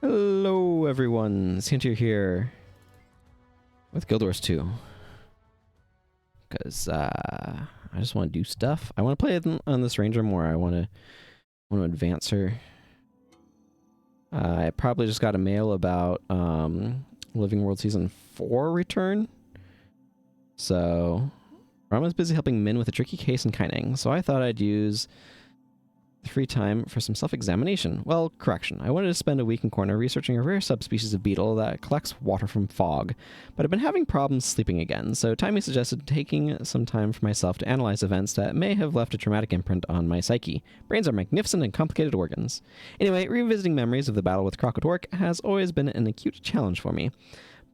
Hello everyone, Scantier here with Guild Wars 2. Because I just want to do stuff. I want to play on this ranger more. I want to advance her. I probably just got a mail about Living World Season 4 return. So Rama's busy helping Min with a tricky case in Kaining, so I thought I'd use free time for some self-examination. Well, correction. I wanted to spend a week in Corner researching a rare subspecies of beetle that collects water from fog, but I've been having problems sleeping again, so Timey suggested taking some time for myself to analyze events that may have left a traumatic imprint on my psyche. Brains are magnificent and complicated organs. Anyway, revisiting memories of the battle with Crocodork has always been an acute challenge for me.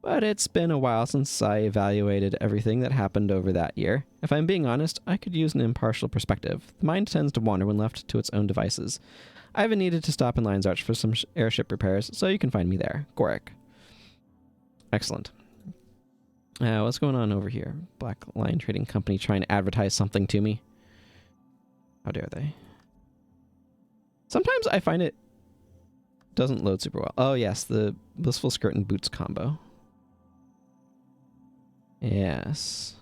But it's been a while since I evaluated everything that happened over that year. If I'm being honest, I could use an impartial perspective. The mind tends to wander when left to its own devices. I haven't needed to stop in Lion's Arch for some airship repairs, so you can find me there. Gorik. Excellent. What's going on over here? Black Lion Trading Company trying to advertise something to me. How dare they? Sometimes I find it doesn't load super well. Oh yes, the Blissful Skirt and Boots combo. Yes.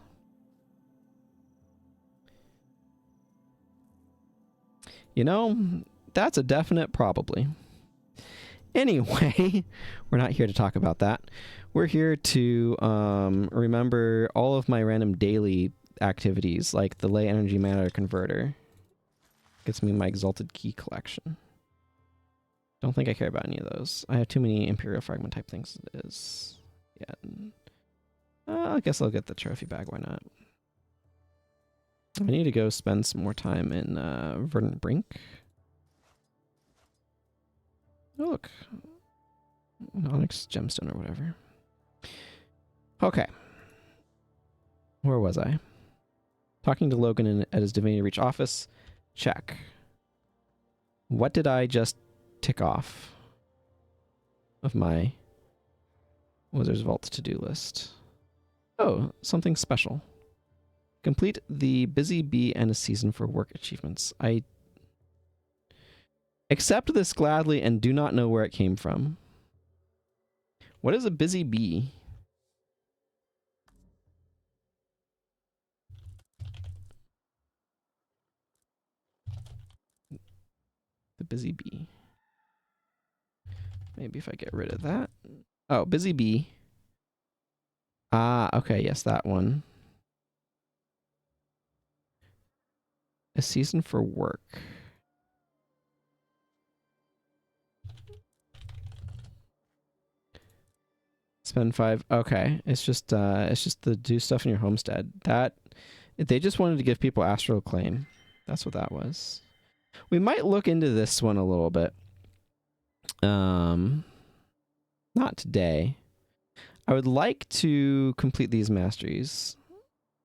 You know, that's a definite probably. Anyway, we're not here to talk about that. We're here to remember all of my random daily activities, like the Ley Energy Matter Converter. Gets me my Exalted Key collection. Don't think I care about any of those. I have too many Imperial Fragment type things as it is. Yeah. I guess I'll get the trophy bag, why not? I need to go spend some more time in Verdant Brink. Oh, look. An Onyx Gemstone or whatever. Okay. Where was I? Talking to Logan at his Divinity Reach office. Check. What did I just tick off of my Wizard's Vault to-do list? Oh, something special. Complete the Busy Bee and a Season for Work achievements. I accept this gladly and do not know where it came from. What is a Busy Bee? The Busy Bee. Maybe if I get rid of that. Oh, Busy Bee. Ah, okay, yes, that one. A Season for Work. Spend 5. Okay, it's just the do stuff in your homestead. That they just wanted to give people astral claim. That's what that was. We might look into this one a little bit. Not today. I would like to complete these masteries.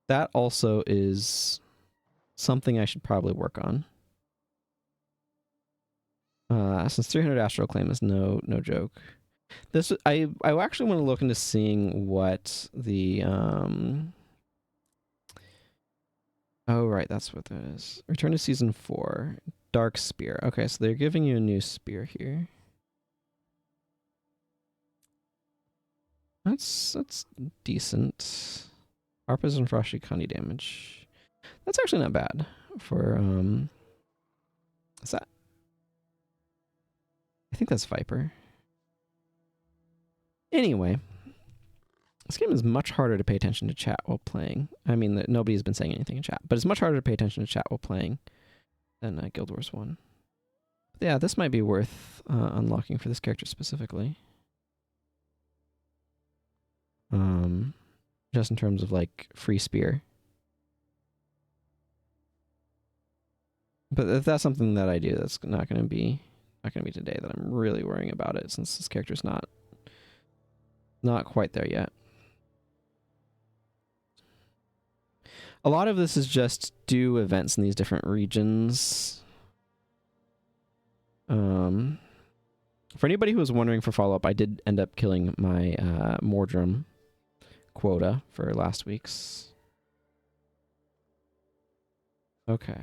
That also is something I should probably work on. Since 300 astral claim is no joke. This I actually want to look into seeing what the oh right, that's what that is. Return to Season 4. Dark Spear. Okay, so they're giving you a new spear here. That's decent. Harpers and Frosty Connie damage. That's actually not bad for is that? I think that's Viper. Anyway, this game is much harder to pay attention to chat while playing. I mean, nobody's been saying anything in chat, but it's much harder to pay attention to chat while playing than Guild Wars 1. But yeah, this might be worth unlocking for this character specifically. Just in terms of like free spear. But if that's something that I do, that's not going to be today. That I'm really worrying about it, since this character's not quite there yet. A lot of this is just do events in these different regions. For anybody who was wondering for follow-up, I did end up killing my Mordrum quota for last week's. Okay.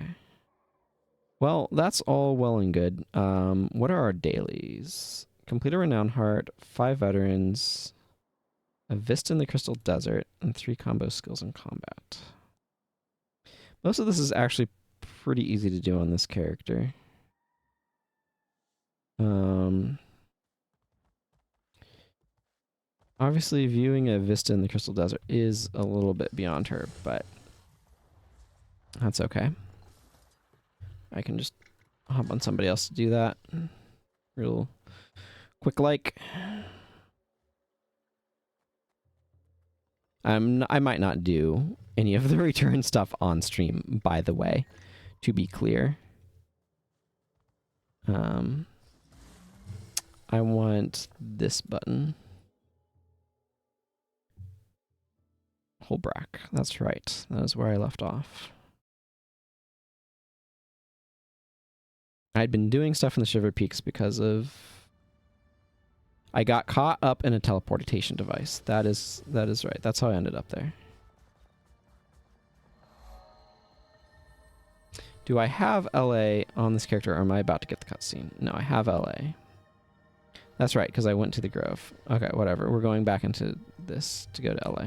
Well, that's all well and good. What are our dailies? complete a Renown Heart, 5 Veterans, a Vista in the Crystal Desert, and 3 combo skills in combat. Most of this is actually pretty easy to do on this character. Obviously, viewing a Vista in the Crystal Desert is a little bit beyond her, but that's okay. I can just hop on somebody else to do that. Real quick like. I might not do any of the return stuff on stream, by the way, to be clear. I want this button. Holbrack, that's right. That is where I left off. I'd been doing stuff in the Shiver Peaks because of... I got caught up in a teleportation device. That is right. That's how I ended up there. Do I have LA on this character, or am I about to get the cutscene? No, I have LA. That's right, because I went to the Grove. Okay, whatever. We're going back into this to go to LA.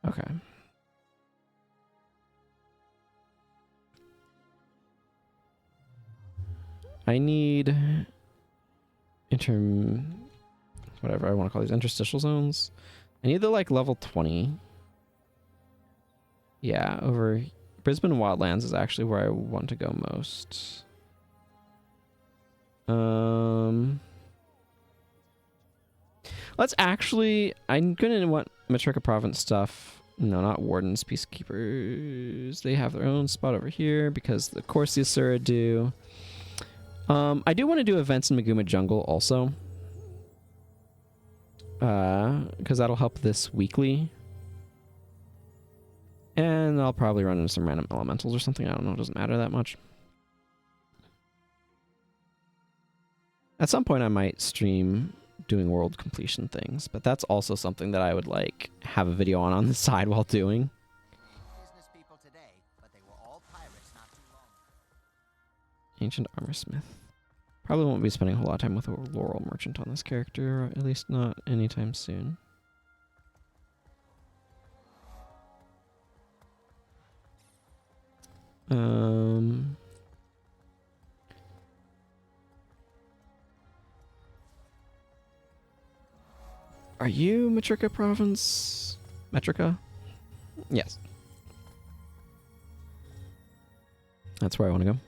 Okay. I need whatever I want to call these, interstitial zones. I need the like level 20. Yeah, over Brisbane Wildlands is actually where I want to go most. Let's actually, I'm gonna want Matrika Province stuff. No, not Wardens, Peacekeepers. They have their own spot over here because of course the Asura do. I do want to do events in Maguma Jungle also. Because that'll help this weekly. And I'll probably run into some random elementals or something. I don't know, it doesn't matter that much. At some point I might stream doing world completion things, but that's also something that I would like have a video on the side while doing. Business people today, but they were all pirates not too long. Ancient Armor Smith. Probably won't be spending a whole lot of time with a Laurel Merchant on this character, or at least not anytime soon. Are you Matrika Province? Metrica? Yes. That's where I want to go.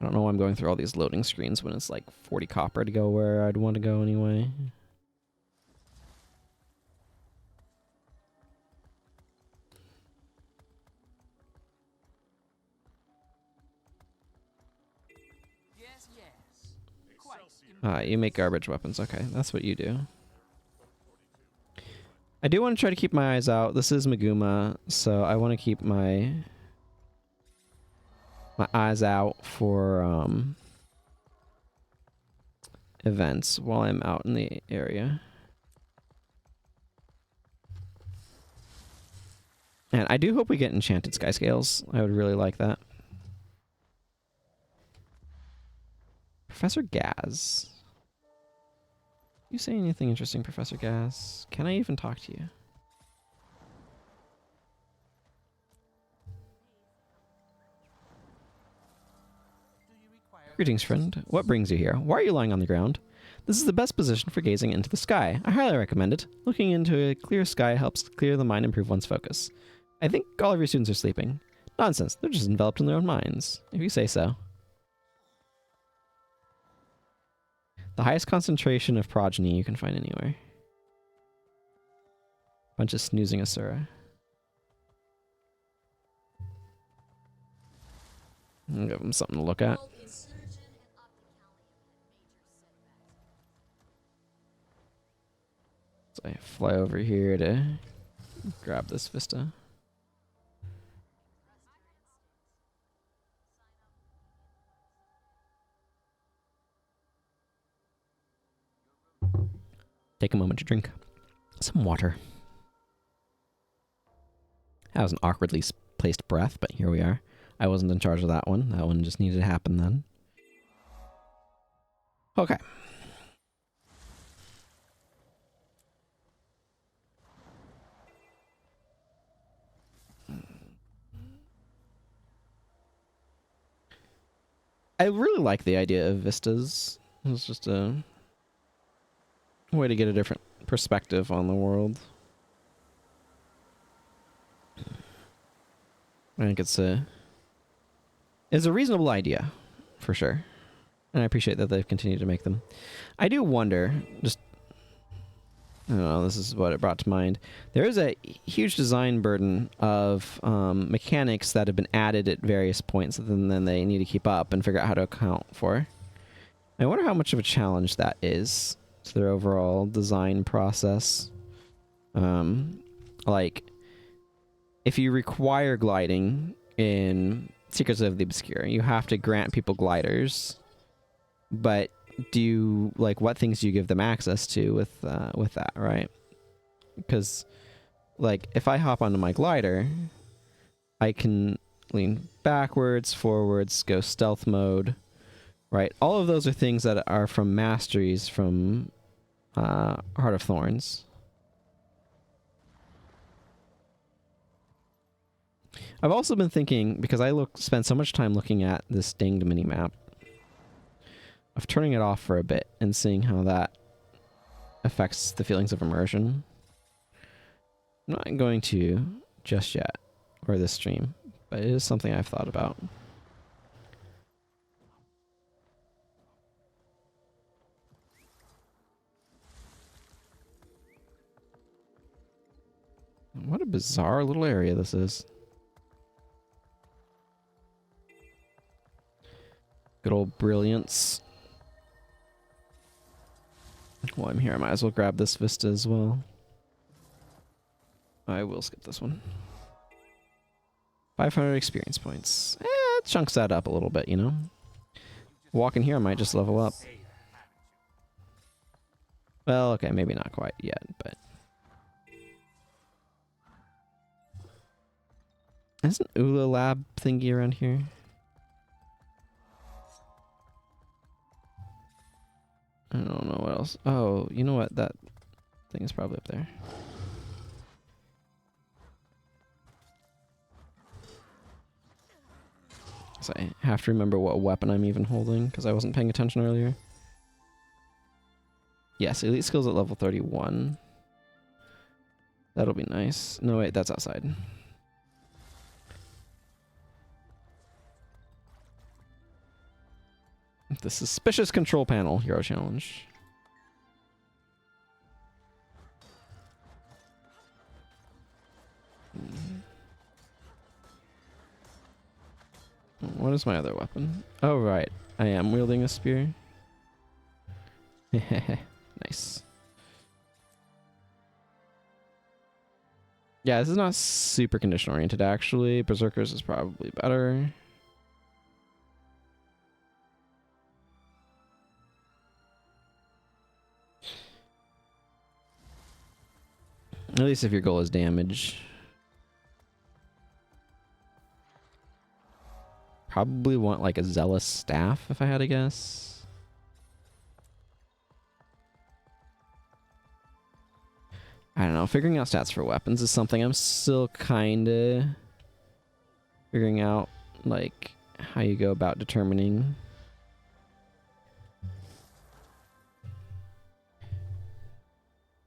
I don't know why I'm going through all these loading screens when it's like 40 copper to go where I'd want to go anyway. Yes, yes. Quite. You make garbage weapons. Okay, that's what you do. I do want to try to keep my eyes out. This is Maguma, so I want to keep my eyes out for events while I'm out in the area. And I do hope we get enchanted sky scales. I would really like that. Professor Gaz. You say anything interesting, Professor Gaz? Can I even talk to you? Greetings, friend. What brings you here? Why are you lying on the ground? This is the best position for gazing into the sky. I highly recommend it. Looking into a clear sky helps clear the mind and improve one's focus. I think all of your students are sleeping. Nonsense. They're just enveloped in their own minds. If you say so. The highest concentration of progeny you can find anywhere. Bunch of snoozing Asura. I'll give them something to look at. So I fly over here to grab this Vista. Take a moment to drink some water. That was an awkwardly placed breath, but here we are. I wasn't in charge of that one. That one just needed to happen then. Okay. I really like the idea of vistas. It's just a way to get a different perspective on the world. I think it's a reasonable idea, for sure. And I appreciate that they've continued to make them. I do wonder, just, I don't know, this is what it brought to mind. There is a huge design burden of mechanics that have been added at various points that then they need to keep up and figure out how to account for. I wonder how much of a challenge that is to their overall design process. Like, if you require gliding in Secrets of the Obscure, you have to grant people gliders. But do you, like, what things do you give them access to with that, right? Because, like, if I hop onto my glider, I can lean backwards, forwards, go stealth mode, right? All of those are things that are from masteries from Heart of Thorns. I've also been thinking, because I spent so much time looking at this dinged minimap, of turning it off for a bit and seeing how that affects the feelings of immersion. I'm not going to just yet, or this stream, but it is something I've thought about. What a bizarre little area this is. Good old brilliance. While I'm here, I might as well grab this vista as well. I will skip this one. 500 experience points. It chunks that up a little bit, you know? Walking here, I might just level up. Well, okay, maybe not quite yet, but... There's an Ula lab thingy around here. I don't know what else. Oh, you know what? That thing is probably up there. So I have to remember what weapon I'm even holding, because I wasn't paying attention earlier. Yes, elite skills at level 31. That'll be nice. No, wait, that's outside. The Suspicious Control Panel Hero Challenge. What is my other weapon? Oh, right. I am wielding a spear. Nice. Yeah, this is not super condition oriented, actually. Berserkers is probably better. At least if your goal is damage. Probably want like a zealous staff if I had to guess. I don't know. Figuring out stats for weapons is something I'm still kinda figuring out, like how you go about determining.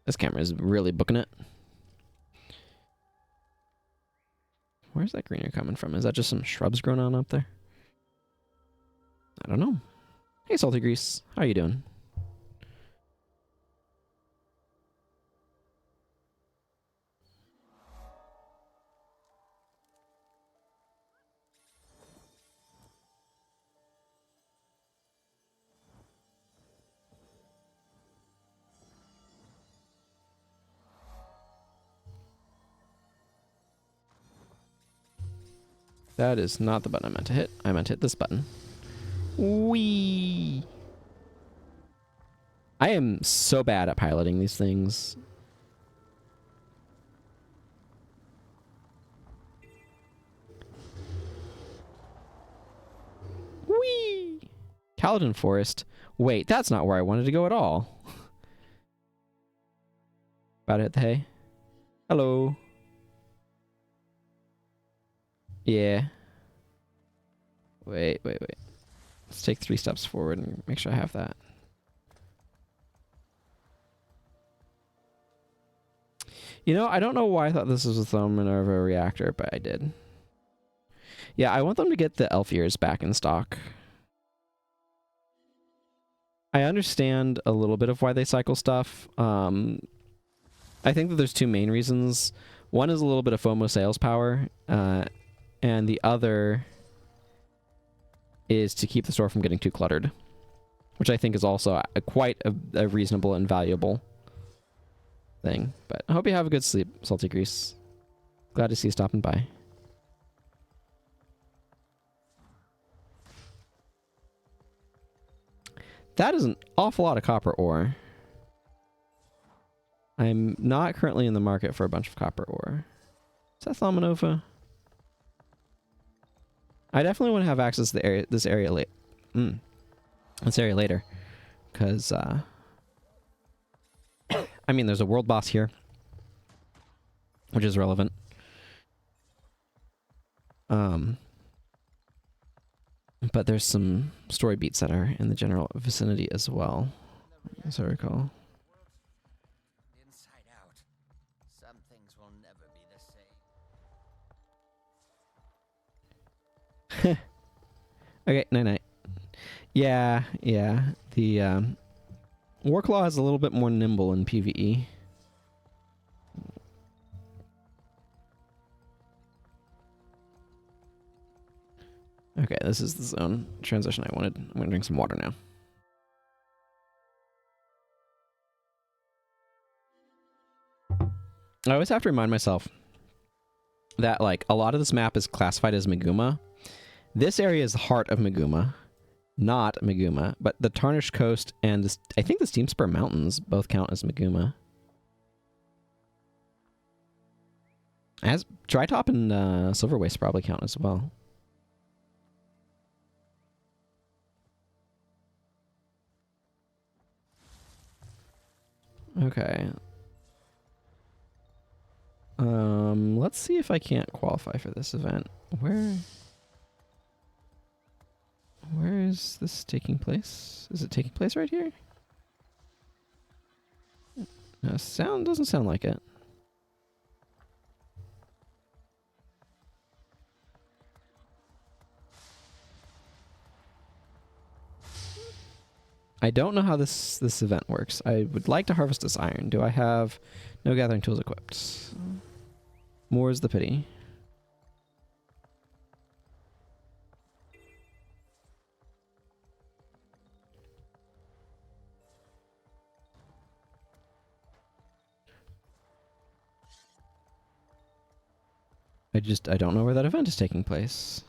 This camera is really booking it. Where's that greenery coming from? Is that just some shrubs growing on up there? I don't know. Hey, Salty Grease. How you doing? That is not the button I meant to hit. I meant to hit this button. Whee! I am so bad at piloting these things. Kaladin Forest. Wait, that's not where I wanted to go at all. About to hit the hay. Hello. Yeah. Wait. Let's take 3 steps forward and make sure I have that. You know, I don't know why I thought this was a Thrown Minerva reactor, but I did. Yeah, I want them to get the elf ears back in stock. I understand a little bit of why they cycle stuff. I think that there's 2 main reasons. One is a little bit of FOMO sales power, and the other is to keep the store from getting too cluttered, which I think is also quite a reasonable and valuable thing. But I hope you have a good sleep, Salty Grease. Glad to see you stopping by. That is an awful lot of copper ore. I'm not currently in the market for a bunch of copper ore. Is that Thaumanova? I definitely want to have access to the area, this area later, because I mean, there's a world boss here, which is relevant. But there's some story beats that are in the general vicinity as well, as I recall. Inside out. Some things will never be the same. Okay, night. Yeah. The Warclaw is a little bit more nimble in PvE. Okay, this is the zone transition I wanted. I'm gonna drink some water now. I always have to remind myself that, like, a lot of this map is classified as Maguma. This area is the heart of Maguma, not Maguma, but the Tarnished Coast and this, I think the Steam Spur Mountains both count as Maguma. As Drytop and Silver Waste probably count as well. Okay. Let's see if I can't qualify for this event. Where is this taking place? Is it taking place right here? No, doesn't sound like it. I don't know how this event works. I would like to harvest this iron. Do I have no gathering tools equipped? More's the pity. I don't know where that event is taking place.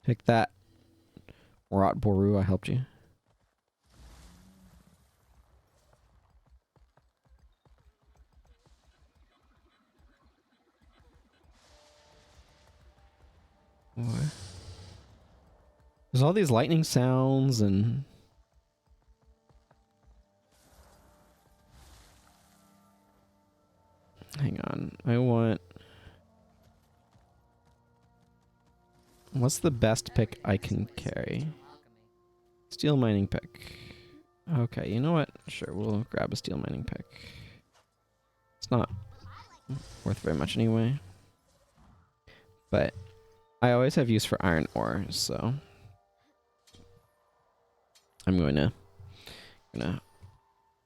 Pick that. Rot Boru, I helped you. Boy. There's all these lightning sounds and... Hang on. I want... What's the best pick I can carry? Steel mining pick. Okay, you know what? Sure, we'll grab a steel mining pick. It's not worth very much anyway. But I always have use for iron ore, so I'm gonna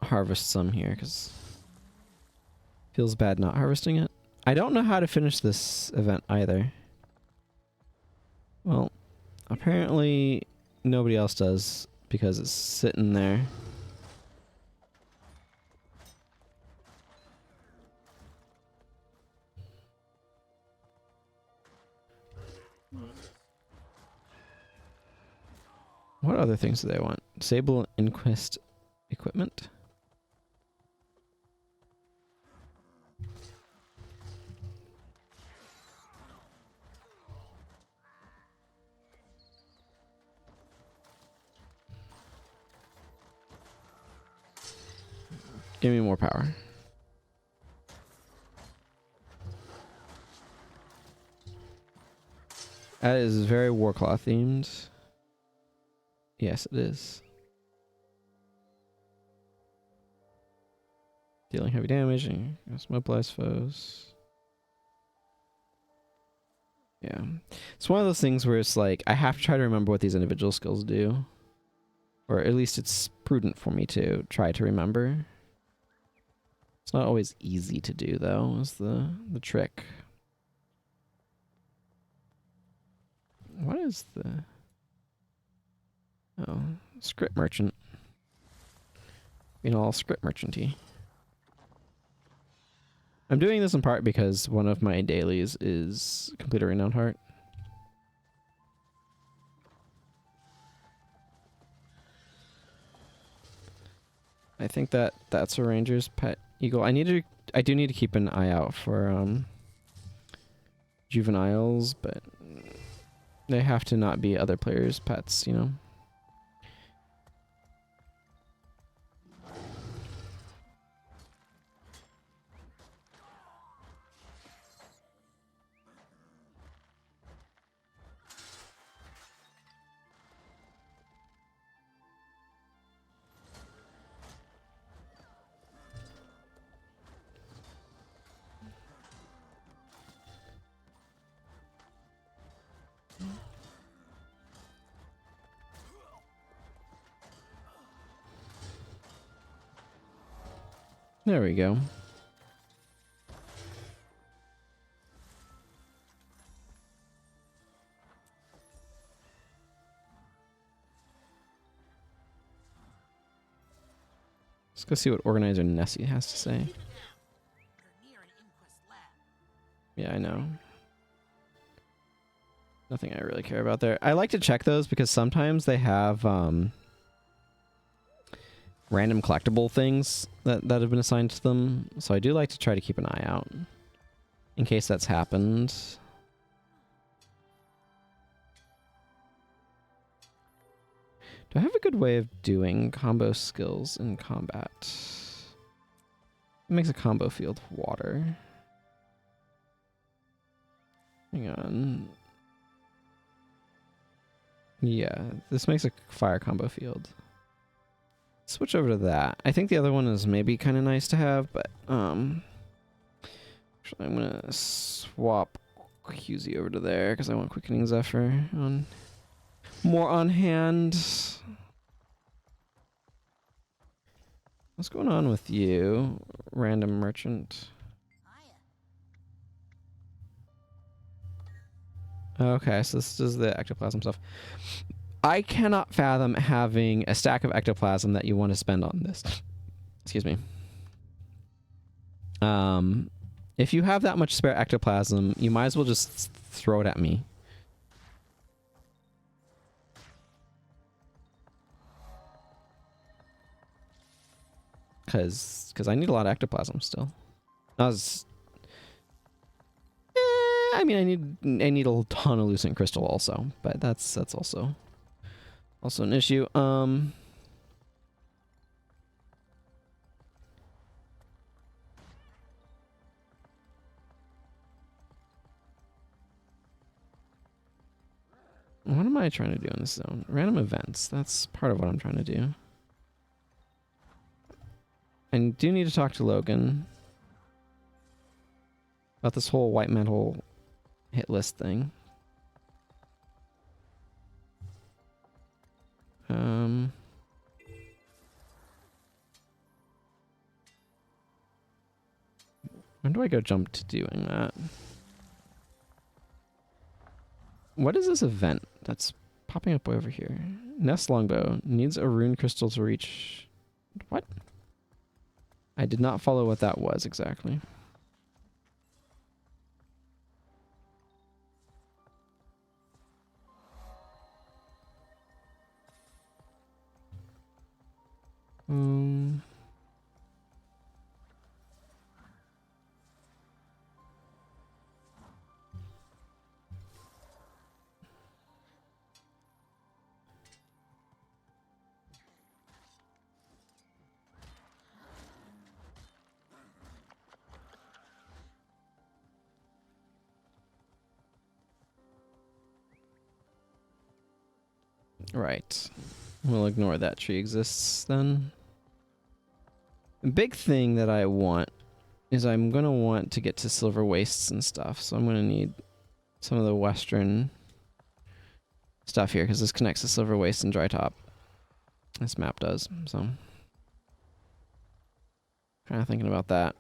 harvest some here because feels bad not harvesting it. I don't know how to finish this event either. Well, apparently nobody else does because it's sitting there. What other things do they want? Disable Inquest equipment. Give me more power. That is very Warclaw themed. Yes, it is. Dealing heavy damage and mobilize foes. Yeah. It's one of those things where it's like, I have to try to remember what these individual skills do. Or at least it's prudent for me to try to remember. It's not always easy to do, though, is the trick. What is the... Oh, script merchant. Being all script merchanty. I'm doing this in part because one of my dailies is complete a renowned heart. I think that's a ranger's pet eagle. I do need to keep an eye out for juveniles, but they have to not be other players' pets, you know. There we go. Let's go see what Organizer Nessie has to say. Yeah, I know. Nothing I really care about there. I like to check those because sometimes they have random collectible things that have been assigned to them. So I do like to try to keep an eye out in case that's happened. Do I have a good way of doing combo skills in combat? It makes a combo field of water. Hang on. Yeah, this makes a fire combo field. Switch over to that. I think the other one is maybe kind of nice to have, but actually I'm gonna swap QZ over to there because I want Quickening Zephyr on more on hand. What's going on with you, random merchant? Okay, so this is the ectoplasm stuff. I cannot fathom having a stack of ectoplasm that you want to spend on this. Excuse me. If you have that much spare ectoplasm, you might as well just throw it at me. Cause I need a lot of ectoplasm still. I mean, I need a ton of lucent crystal also, but that's also an issue. What am I trying to do in this zone? Random events. That's part of what I'm trying to do. I do need to talk to Logan about this whole white metal hit list thing. When do I go jump to doing that? What is this event that's popping up over here? Nest Longbow needs a rune crystal to reach... What? I did not follow what that was exactly. Right. We'll ignore that tree exists then. The big thing that I want is I'm going to want to get to Silver Wastes and stuff. So I'm going to need some of the western stuff here because this connects to Silver Waste and Dry Top. This map does. So kind of thinking about that.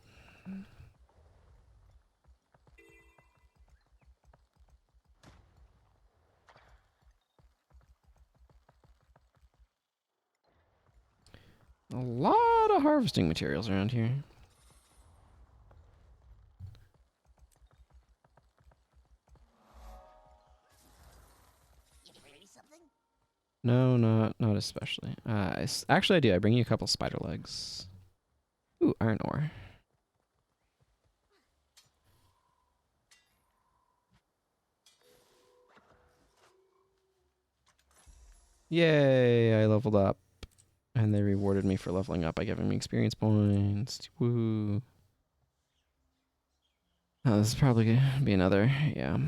A lot of harvesting materials around here. You can read something? No, not especially. Actually, I do. I bring you a couple spider legs. Ooh, iron ore. Yay! I leveled up, and they rewarded me for leveling up by giving me experience points. Woo! Oh, this is probably gonna be another. Yeah.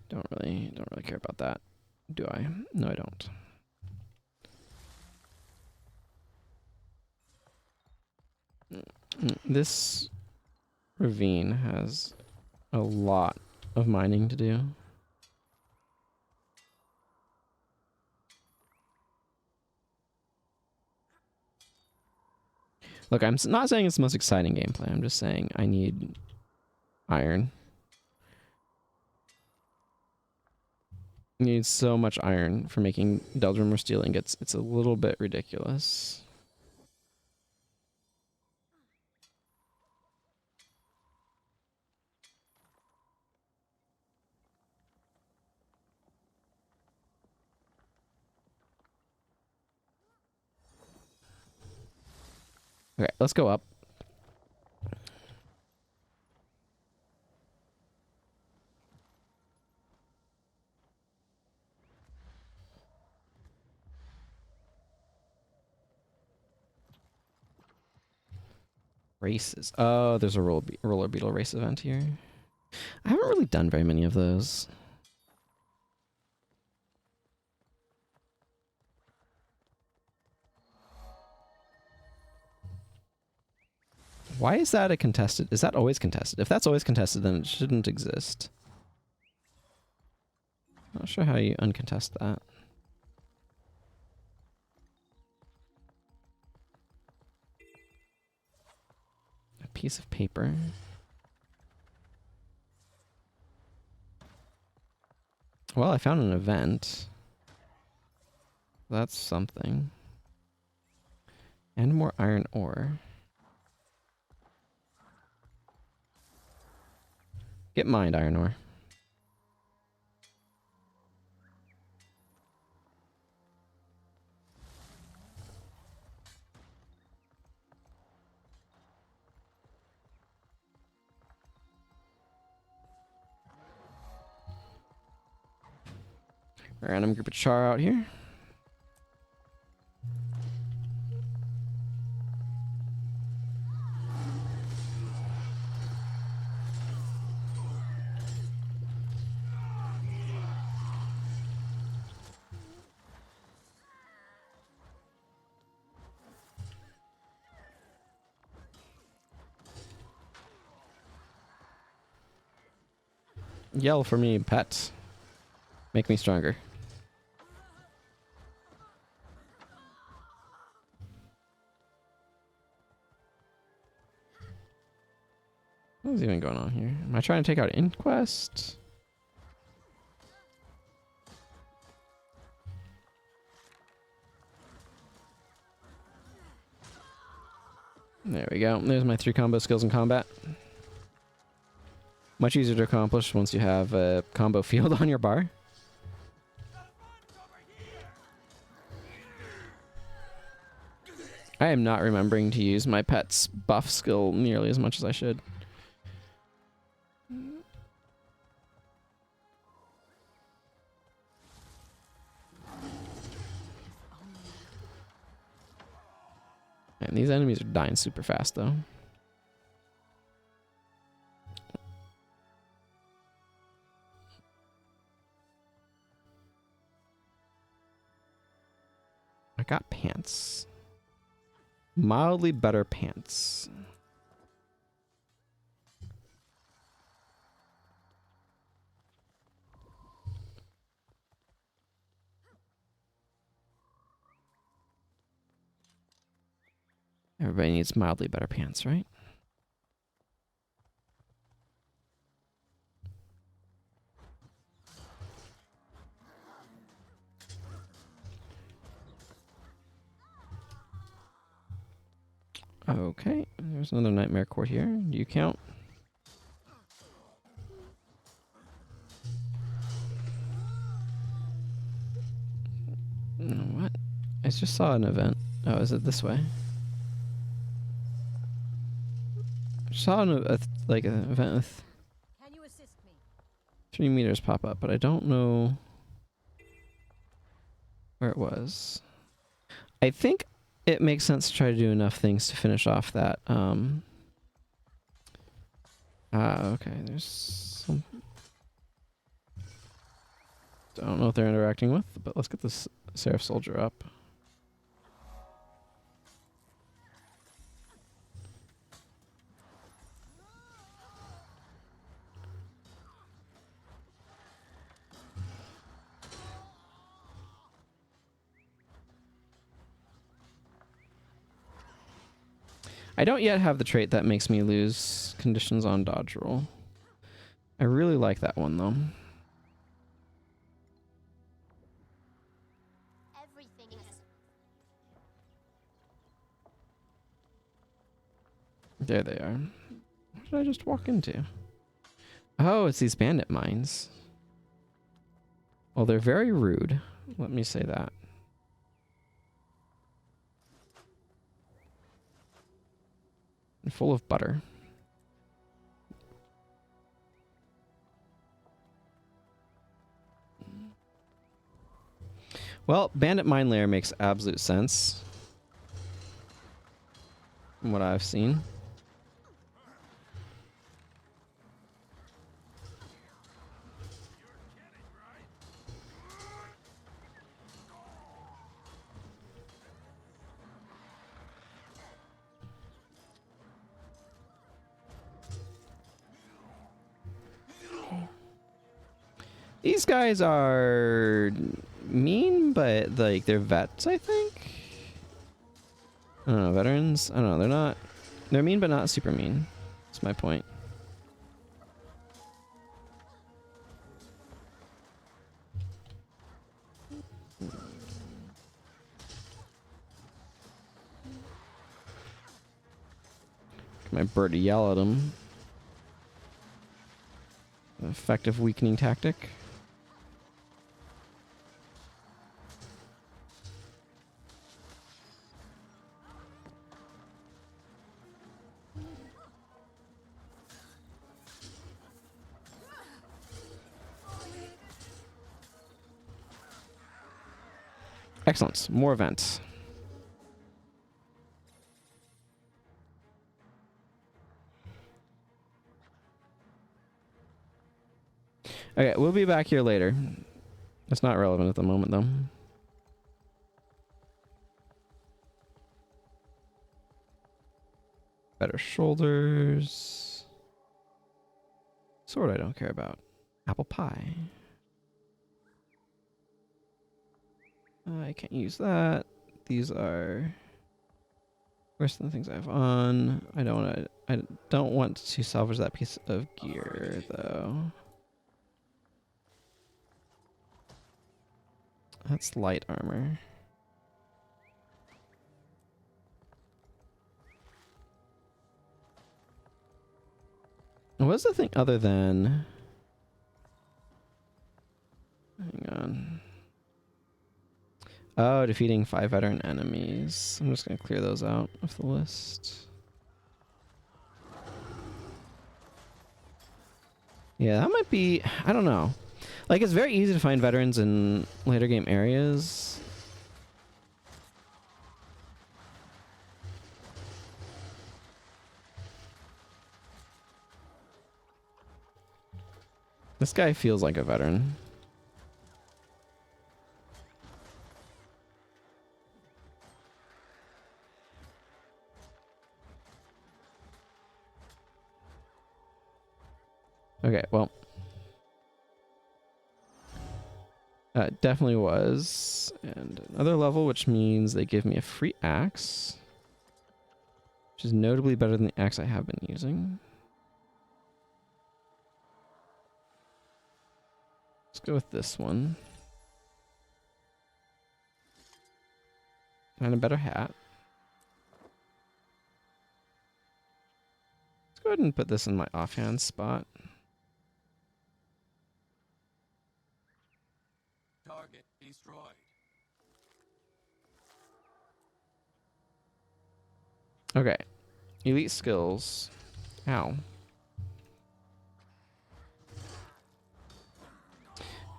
Don't really care about that, do I? No, I don't. This ravine has a lot of mining to do. Look, I'm not saying it's the most exciting gameplay. I'm just saying I need iron. You need so much iron for making Deldrim or steel ingots. It's a little bit ridiculous. Okay, let's go up. Races. Oh, there's a roller beetle race event here. I haven't really done very many of those. Why is that a contested? Is that always contested? If that's always contested, then it shouldn't exist. Not sure how you uncontest that. A piece of paper. Well, I found an event. That's something. And more iron ore. Get mined, iron ore. A random group of char out here. Yell for me, pet. Make me stronger. What is even going on here? Am I trying to take out Inquest? There we go. There's my 3 combo skills in combat. Much easier to accomplish once you have a combo field on your bar. I am not remembering to use my pet's buff skill nearly as much as I should. And these enemies are dying super fast though. got pants. Mildly better pants. Everybody needs mildly better pants, right? Okay, there's another Nightmare Court here. Do you count? What? I just saw an event. Oh, is it this way? I saw an event with Can you assist me? 3 meters pop up, but I don't know where it was. I think it makes sense to try to do enough things to finish off that. Okay, there's some. I don't know what they're interacting with, but let's get this Seraph Soldier up. I don't yet have the trait that makes me lose conditions on dodge roll. I really like that one though. Everything is. There they are. What did I just walk into? Oh, it's these bandit mines. Well, they're very rude. Let me say that. And full of butter. Well, bandit mine layer makes absolute sense. From what I've seen. These guys are mean, but like they're vets, I think. I don't know, veterans. I don't know. They're not. They're mean, but not super mean. That's my point. My bird to yell at him. Effective weakening tactic. Excellent. More events. Okay, we'll be back here later. It's not relevant at the moment, though. Better shoulders. Sword I don't care about. Apple pie. I can't use that. These are worse than the things I have on. I don't want to salvage that piece of gear though. That's light armor. What's the thing other than? Hang on. Oh, defeating 5 veteran enemies. I'm just going to clear those out of the list. Yeah, that might be... I don't know. Like, it's very easy to find veterans in later game areas. This guy feels like a veteran. Okay, well. Definitely was. And another level, which means they give me a free axe. Which is notably better than the axe I have been using. Let's go with this one. And a better hat. Let's go ahead and put this in my offhand spot. Target destroyed. Okay. Elite skills. Ow.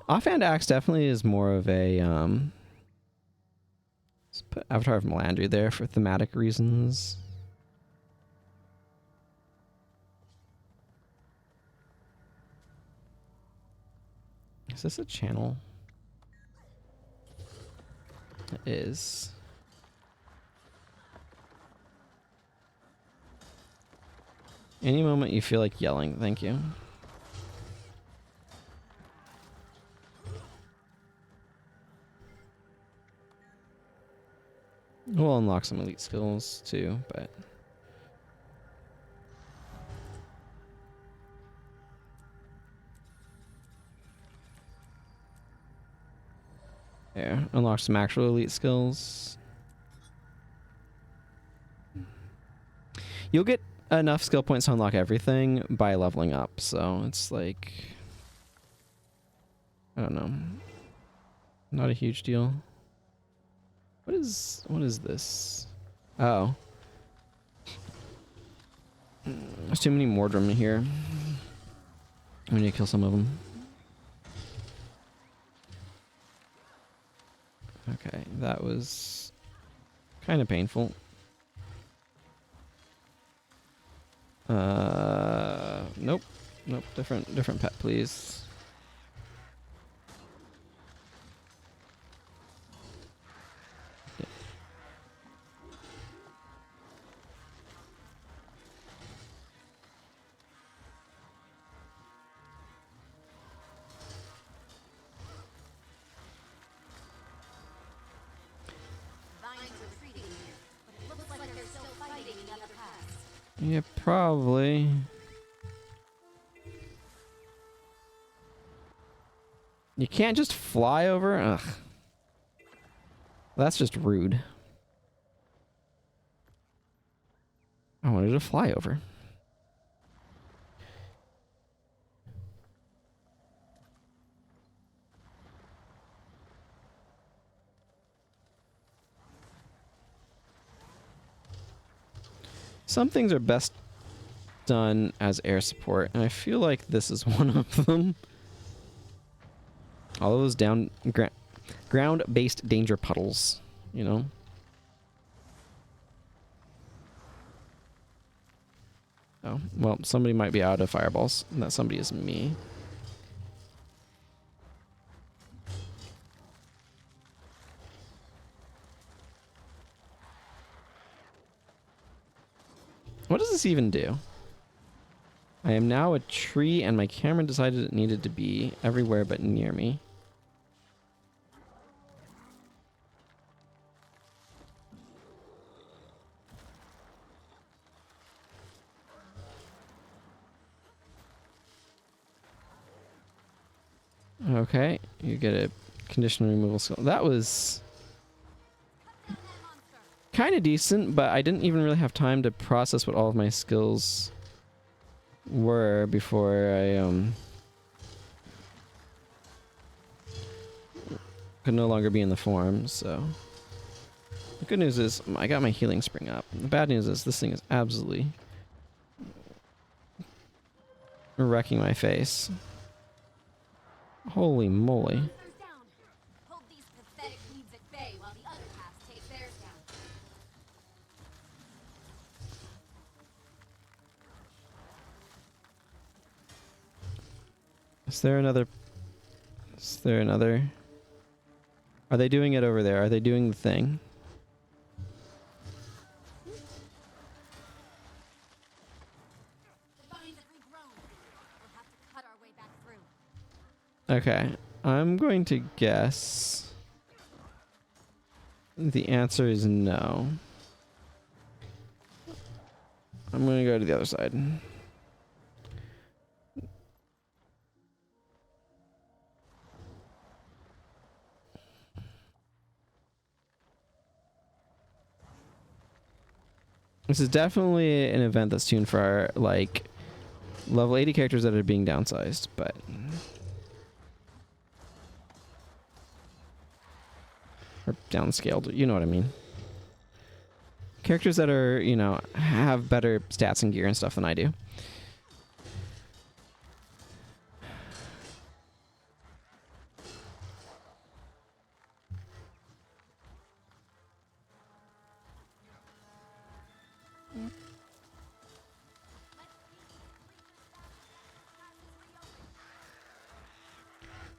Offhand axe definitely is more of a let's put Avatar of Melandri there for thematic reasons. Is this a channel? It is. Any moment you feel like yelling, thank you. We'll unlock some elite skills too, but there, unlock some actual elite skills. You'll get enough skill points to unlock everything by leveling up, so it's like, I don't know, not a huge deal. What is this? Oh. There's too many Mordrum here. We need to kill some of them. Okay, that was kind of painful. Nope. Nope, different pet, please. Vines retreating here, but it looks like they're still fighting in the other paths. Yeah, probably. You can't just fly over? Ugh. That's just rude. I wanted to fly over. Some things are best done as air support, and I feel like this is one of them. All those ground-based danger puddles, you know? Oh, well, somebody might be out of fireballs, and that somebody is me. What does this even do? I am now a tree, and my camera decided it needed to be everywhere but near me. Okay, you get a condition removal skill. That was kind of decent, but I didn't even really have time to process what all of my skills were before I could no longer be in the form. So the good news is I got my healing spring up. The bad news is this thing is absolutely wrecking my face. Holy moly. Hunters down. Hold these pathetic weeds at bay while the other paths take theirs down. Is there another? Are they doing it over there? Are they doing the thing? The vines have regrown. We'll have to cut Okay, I'm going to guess the answer is no. I'm going to go to the other side. This is definitely an event that's tuned for our, like, level 80 characters that are being downsized, but... or downscaled, you know what I mean. Characters that are, you know, have better stats and gear and stuff than I do.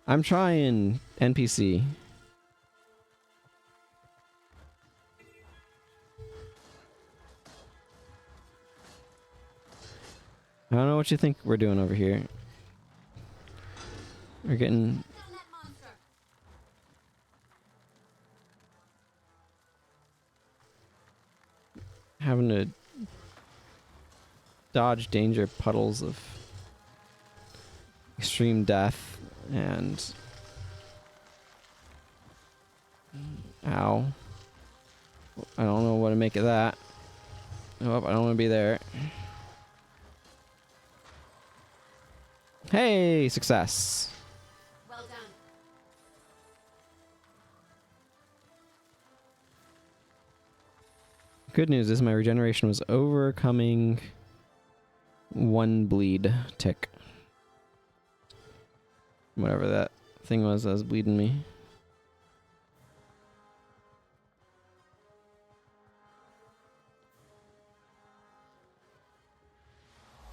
I'm trying NPC. I don't know what you think we're doing over here. We're getting... having to dodge danger puddles of extreme death and... ow. I don't know what to make of that. Oh, I don't want to be there. Hey, success. Well done. Good news is my regeneration was overcoming one bleed tick. Whatever that thing was that was bleeding me.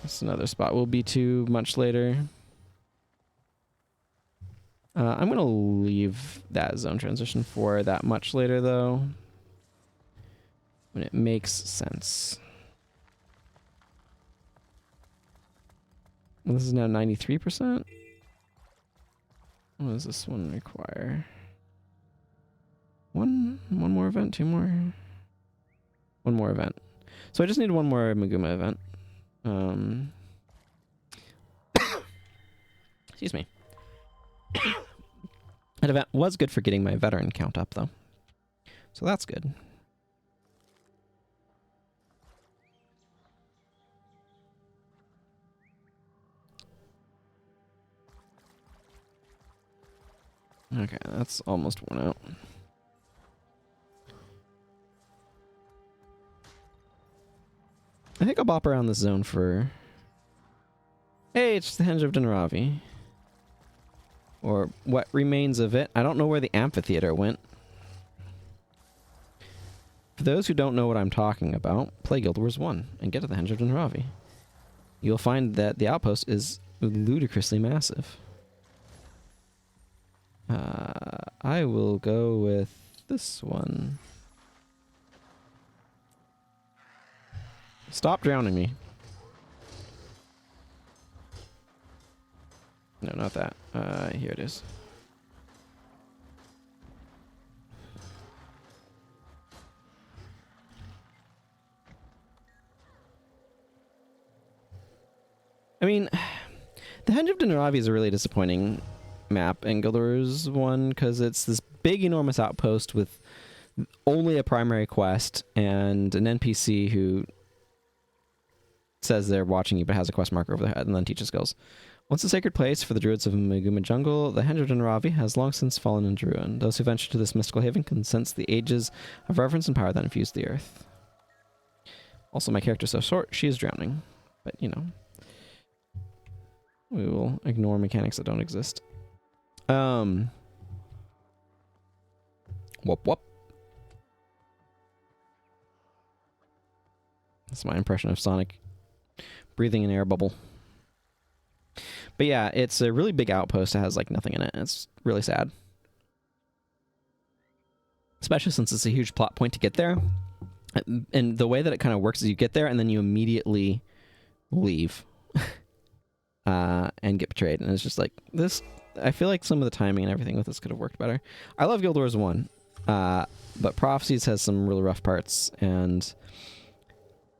That's another spot we'll be to much later. I'm going to leave that zone transition for that much later, though. When it makes sense. This is now 93%. What does this one require? One more event, two more? One more event. So I just need one more Maguma event. Excuse me. That event was good for getting my veteran count up, though. So that's good. Okay, that's almost worn out. I think I'll bop around this zone for... Hey, it's the Henge of Dinravi. Or what remains of it. I don't know where the amphitheater went. For those who don't know what I'm talking about, play Guild Wars 1 and get to the Henge of Dinravi. You'll find that the outpost is ludicrously massive. I will go with this one. Stop drowning me. No, not that. Here it is. I mean, the Henge of Dinravi is a really disappointing map in Guild Wars 1 because it's this big, enormous outpost with only a primary quest and an NPC who says they're watching you but has a quest marker over their head and then teaches skills. Once a sacred place for the druids of Maguma Jungle, the Henge of Dinravi has long since fallen into ruin. Those who venture to this mystical haven can sense the ages of reverence and power that infuse the earth. Also, my character's so short, she is drowning. But, you know, we will ignore mechanics that don't exist. Whoop whoop. That's my impression of Sonic breathing an air bubble. But yeah, it's a really big outpost. It has like nothing in it. It's really sad. Especially since it's a huge plot point to get there. And the way that it kind of works is you get there and then you immediately leave. And get betrayed. And it's just like, this I feel like some of the timing and everything with this could have worked better. I love Guild Wars 1, but Prophecies has some really rough parts, and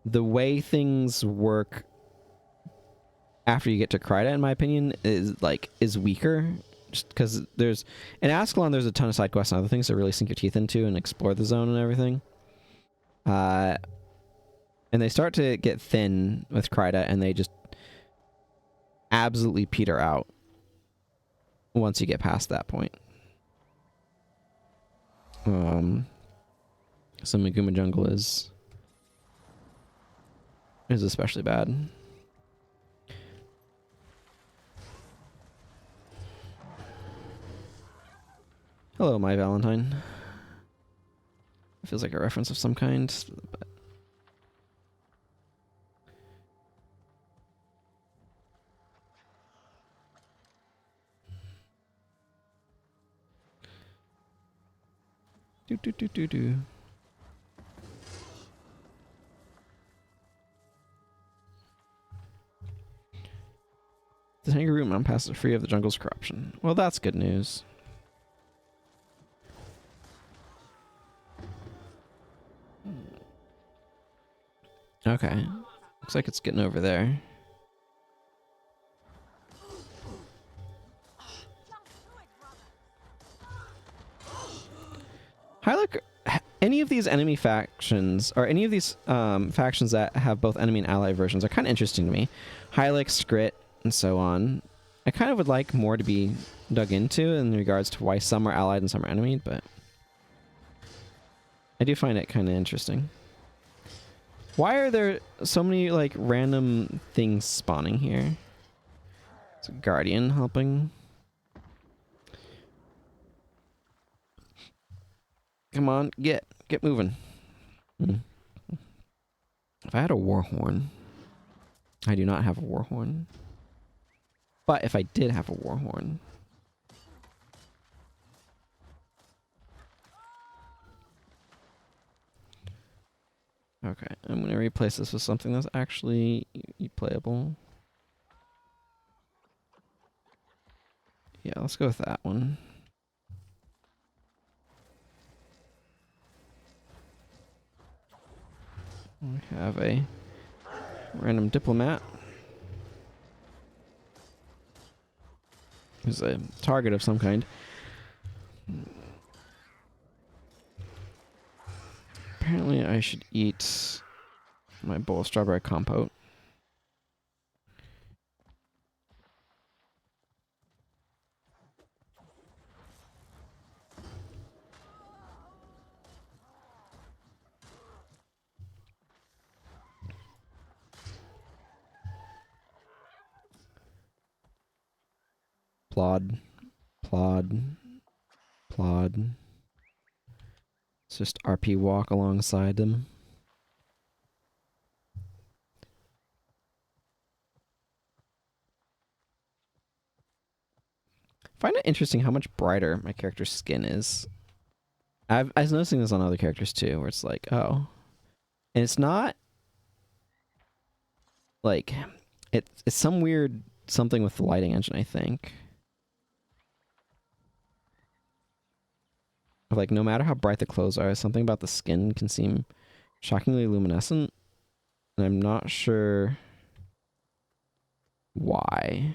the way things work after you get to Kryta, in my opinion, is weaker. Just because there's in Ascalon, there's a ton of side quests and other things to really sink your teeth into and explore the zone and everything. And they start to get thin with Kryta, and they just absolutely peter out once you get past that point. So Maguma Jungle is especially bad. Hello, my Valentine. It feels like a reference of some kind, but do. The Tangaroo Mountain Pass is free of the jungle's corruption. Well, that's good news. Okay. Looks like it's getting over there. Hylic, any of these enemy factions, or any of these factions that have both enemy and ally versions are kind of interesting to me. Hylic, Skrit, and so on. I kind of would like more to be dug into in regards to why some are allied and some are enemy, but I do find it kind of interesting. Why are there so many, like, random things spawning here? It's a Guardian helping. Come on, get moving. If I had a Warhorn... I do not have a Warhorn. But if I did have a Warhorn... Okay, I'm going to replace this with something that's actually playable. Yeah, let's go with that one. We have a random diplomat who's a target of some kind. Apparently I should eat my bowl of strawberry compote. Plod. It's just RP walk alongside them. I find it interesting how much brighter my character's skin is. I was noticing this on other characters too, where it's like, oh. And it's not like it's some weird something with the lighting engine, I think. Like, no matter how bright the clothes are, something about the skin can seem shockingly luminescent. And I'm not sure why.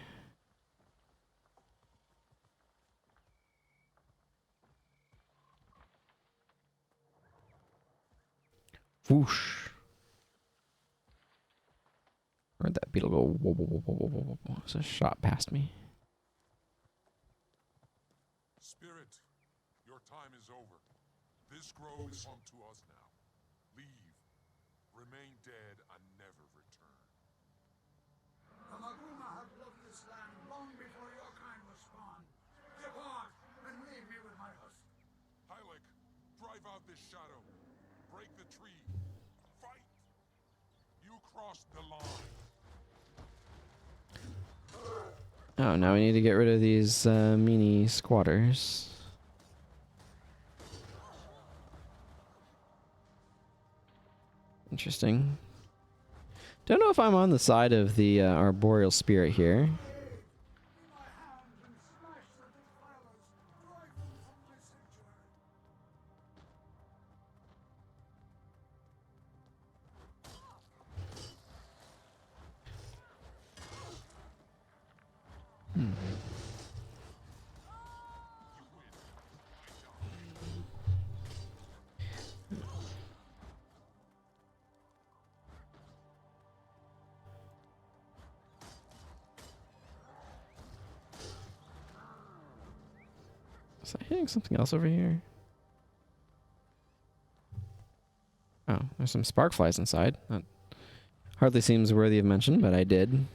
Whoosh. Heard that beetle go whoa, whoa, whoa, whoa, whoa, whoa, whoa. It's a shot past me. Spirit, your time is over. This grove is home to us now. Leave. Remain dead and never return. The Maguma have loved this land long before your kind was spawned. Depart and leave me with my husband. Hylic, drive out this shadow. Break the tree. Fight! You crossed the line. Oh, now we need to get rid of these meanie squatters. Interesting. Don't know if I'm on the side of the arboreal spirit here. My hands and smash Was I hitting something else over here? Oh, there's some spark flies inside. That hardly seems worthy of mention, but I did.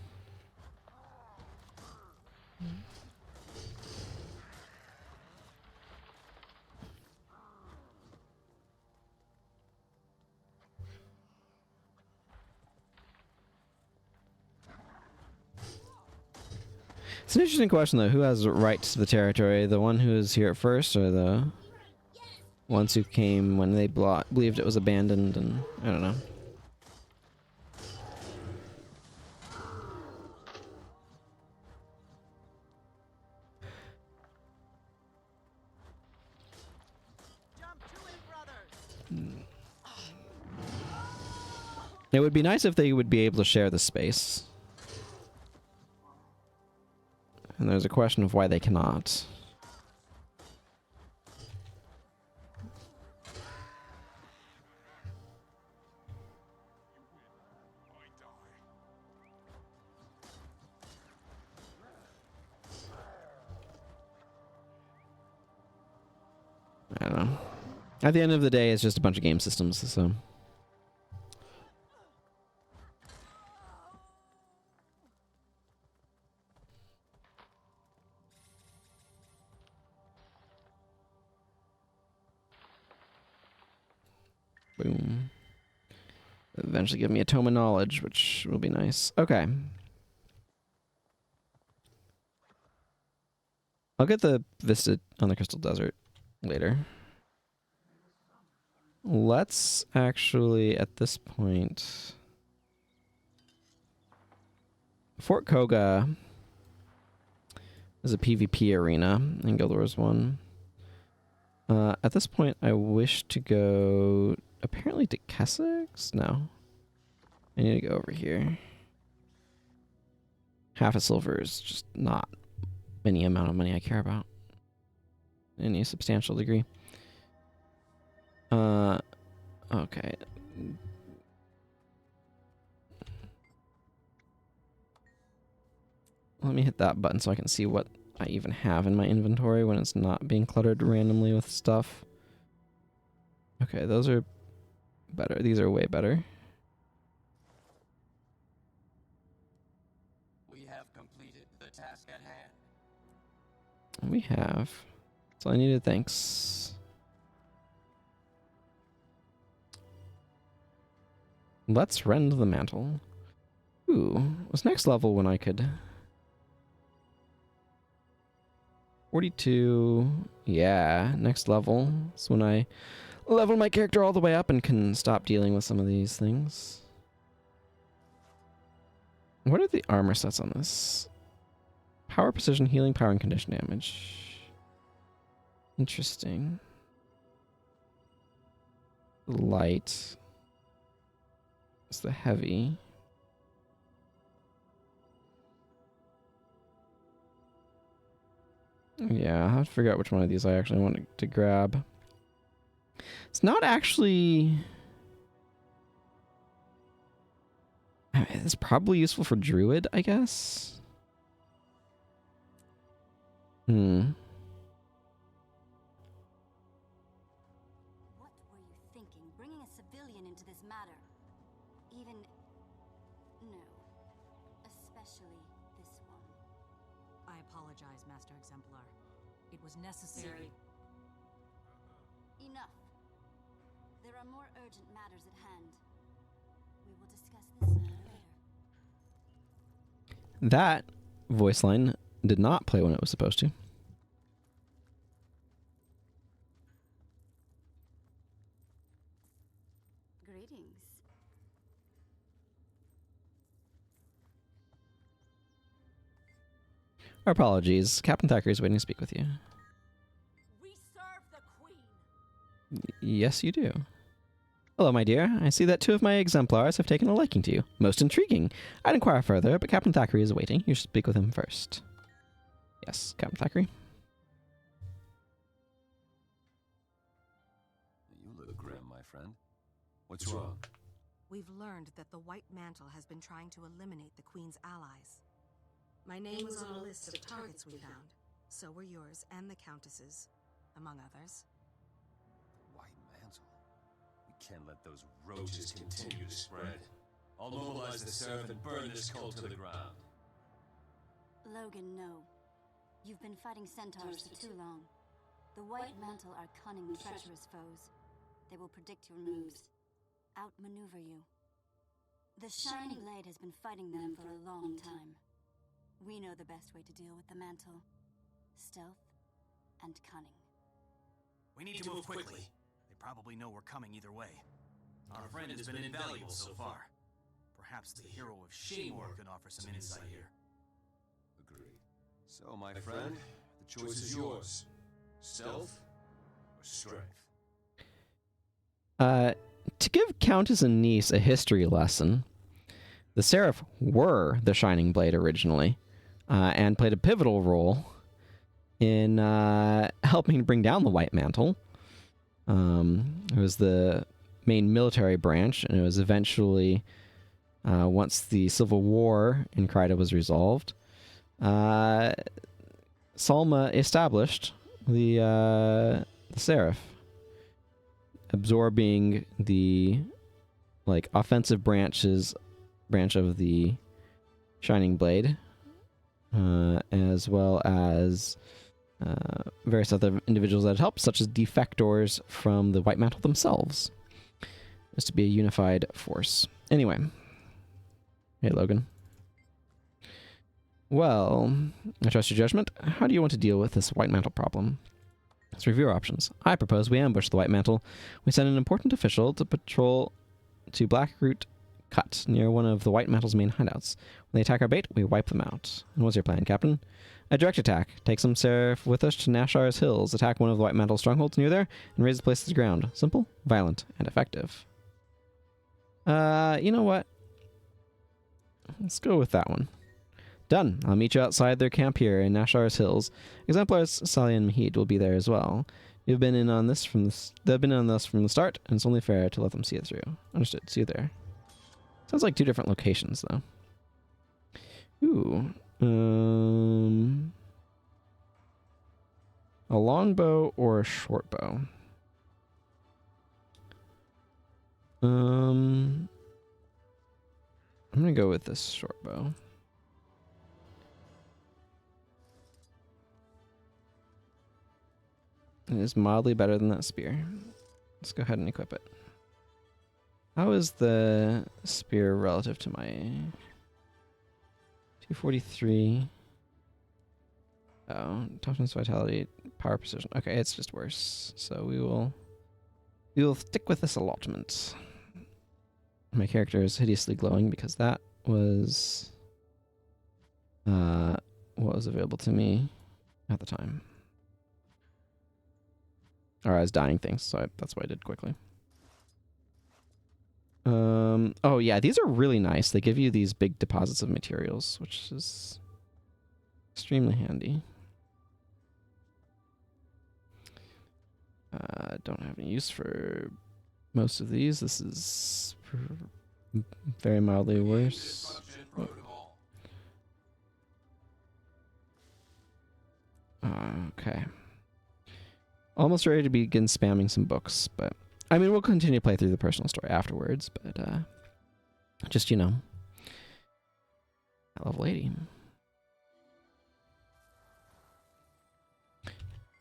It's an interesting question, though. Who has rights to the territory? The one who was here at first, or the ones who came when they believed it was abandoned? And I don't know. It would be nice if they would be able to share the space. And there's a question of why they cannot. I don't know. At the end of the day, it's just a bunch of game systems, so... Boom. Eventually give me a tome of knowledge, which will be nice. Okay. I'll get the Vista on the Crystal Desert later. Let's actually, at this point... Fort Koga is a PvP arena in Guild Wars 1. At this point, I wish to go... apparently to Kessex? No. I need to go over here. Half a silver is just not any amount of money I care about. In any substantial degree. Okay. Let me hit that button so I can see what I even have in my inventory when it's not being cluttered randomly with stuff. Okay, those are better. These are way better. We have completed the task at hand. We have. That's all I needed, thanks. Let's rend the mantle. Ooh, was next level when I could... 42. Yeah, next level. It's when I level my character all the way up and can stop dealing with some of these things. What are the armor sets on this? Power, precision, healing, power, and condition damage. Interesting. Light. It's the heavy. Yeah, I'll have to figure out which one of these I actually want to grab. It's not actually... It's probably useful for Druid, I guess. What were you thinking, bringing a civilian into this matter? Even... no. Especially this one. I apologize, Master Exemplar. It was necessary. Enough. There are more urgent matters at hand. We will discuss this later. That voice line did not play when it was supposed to. Greetings. Our apologies. Captain Thackeray is waiting to speak with you. We serve the Queen. Yes, you do. Hello, my dear. I see that 2 of my exemplars have taken a liking to you. Most intriguing. I'd inquire further, but Captain Thackeray is waiting. You should speak with him first. Yes, Captain Thackeray. You look grim, my friend. What's wrong? We've learned that the White Mantle has been trying to eliminate the Queen's allies. My name was on a list of targets we found. So were yours and the Countess's. among others. White Mantle. We can't let those roaches continue to spread. I'll mobilize the Seraph and burn this cult to the ground. Logan, no. You've been fighting centaurs for too long. The White Mantle are cunning, treacherous foes. They will predict your moves, outmaneuver you. The Shining Blade has been fighting them for a long time. We know the best way to deal with the Mantle. Stealth and cunning. We need to move quickly. They probably know we're coming either way. Our friend has been invaluable so far. Perhaps the hero of Shaymore can offer some insight here. Agreed. So, my friend, the choice is yours. Stealth or strength? To give Countess and niece a history lesson, the Seraph were the Shining Blade originally, and played a pivotal role in helping bring down the White Mantle. It was the main military branch, and it was eventually, once the Civil War in Kryta was resolved, Salma established the Seraph, absorbing the offensive branch of the Shining Blade, as well as various other individuals that had helped, such as defectors from the White Mantle themselves, just to be a unified force. Anyway, hey Logan. Well, I trust your judgment. How do you want to deal with this White Mantle problem? Let's review our options. I propose we ambush the White Mantle. We send an important official to patrol to Blackroot Cut, near one of the White Mantle's main hideouts. When they attack our bait, we wipe them out. And what's your plan, Captain? A direct attack. Take some Seraph with us to Nashar's Hills, attack one of the White Mantle's strongholds near there, and raise the place to the ground. Simple, violent, and effective. You know what? Let's go with that one. Done. I'll meet you outside their camp here in Nashar's Hills. Exemplars Sally and Mahid will be there as well. You've been in on this they've been in on this from the start, and it's only fair to let them see it through. Understood. See you there. Sounds like two different locations, though. Ooh. A longbow or a short bow? I'm gonna go with this short bow. It is mildly better than that spear. Let's go ahead and equip it. How is the spear relative to my 243? Oh, toughness, vitality, power, precision. Okay, it's just worse. So we will stick with this allotment. My character is hideously glowing because that was what was available to me at the time. Or I was dying things, so that's what I did quickly. Oh yeah, these are really nice. They give you these big deposits of materials, which is extremely handy. Don't have any use for most of these. This is very mildly worse. Okay. Almost ready to begin spamming some books, but I mean, we'll continue to play through the personal story afterwards, but just, you know, level 80.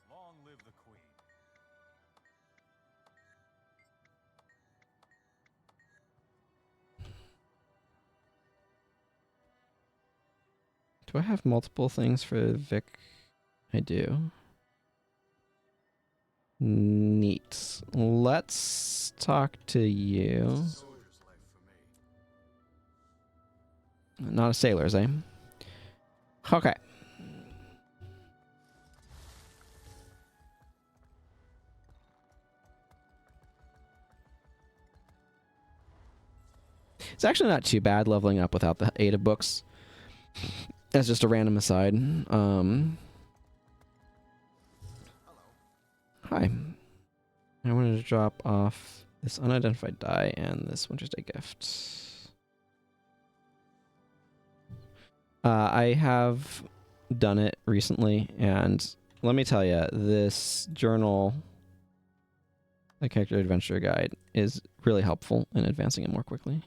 Long live the Queen. Do I have multiple things for Vic? I do. Neat. Let's talk to you. Not a sailor's, eh? Okay. It's actually not too bad leveling up without the aid of books. That's just a random aside. Hi. I wanted to drop off this unidentified die and this Winter's Day gift. I have done it recently, and let me tell you, this journal, the character adventure guide, is really helpful in advancing it more quickly.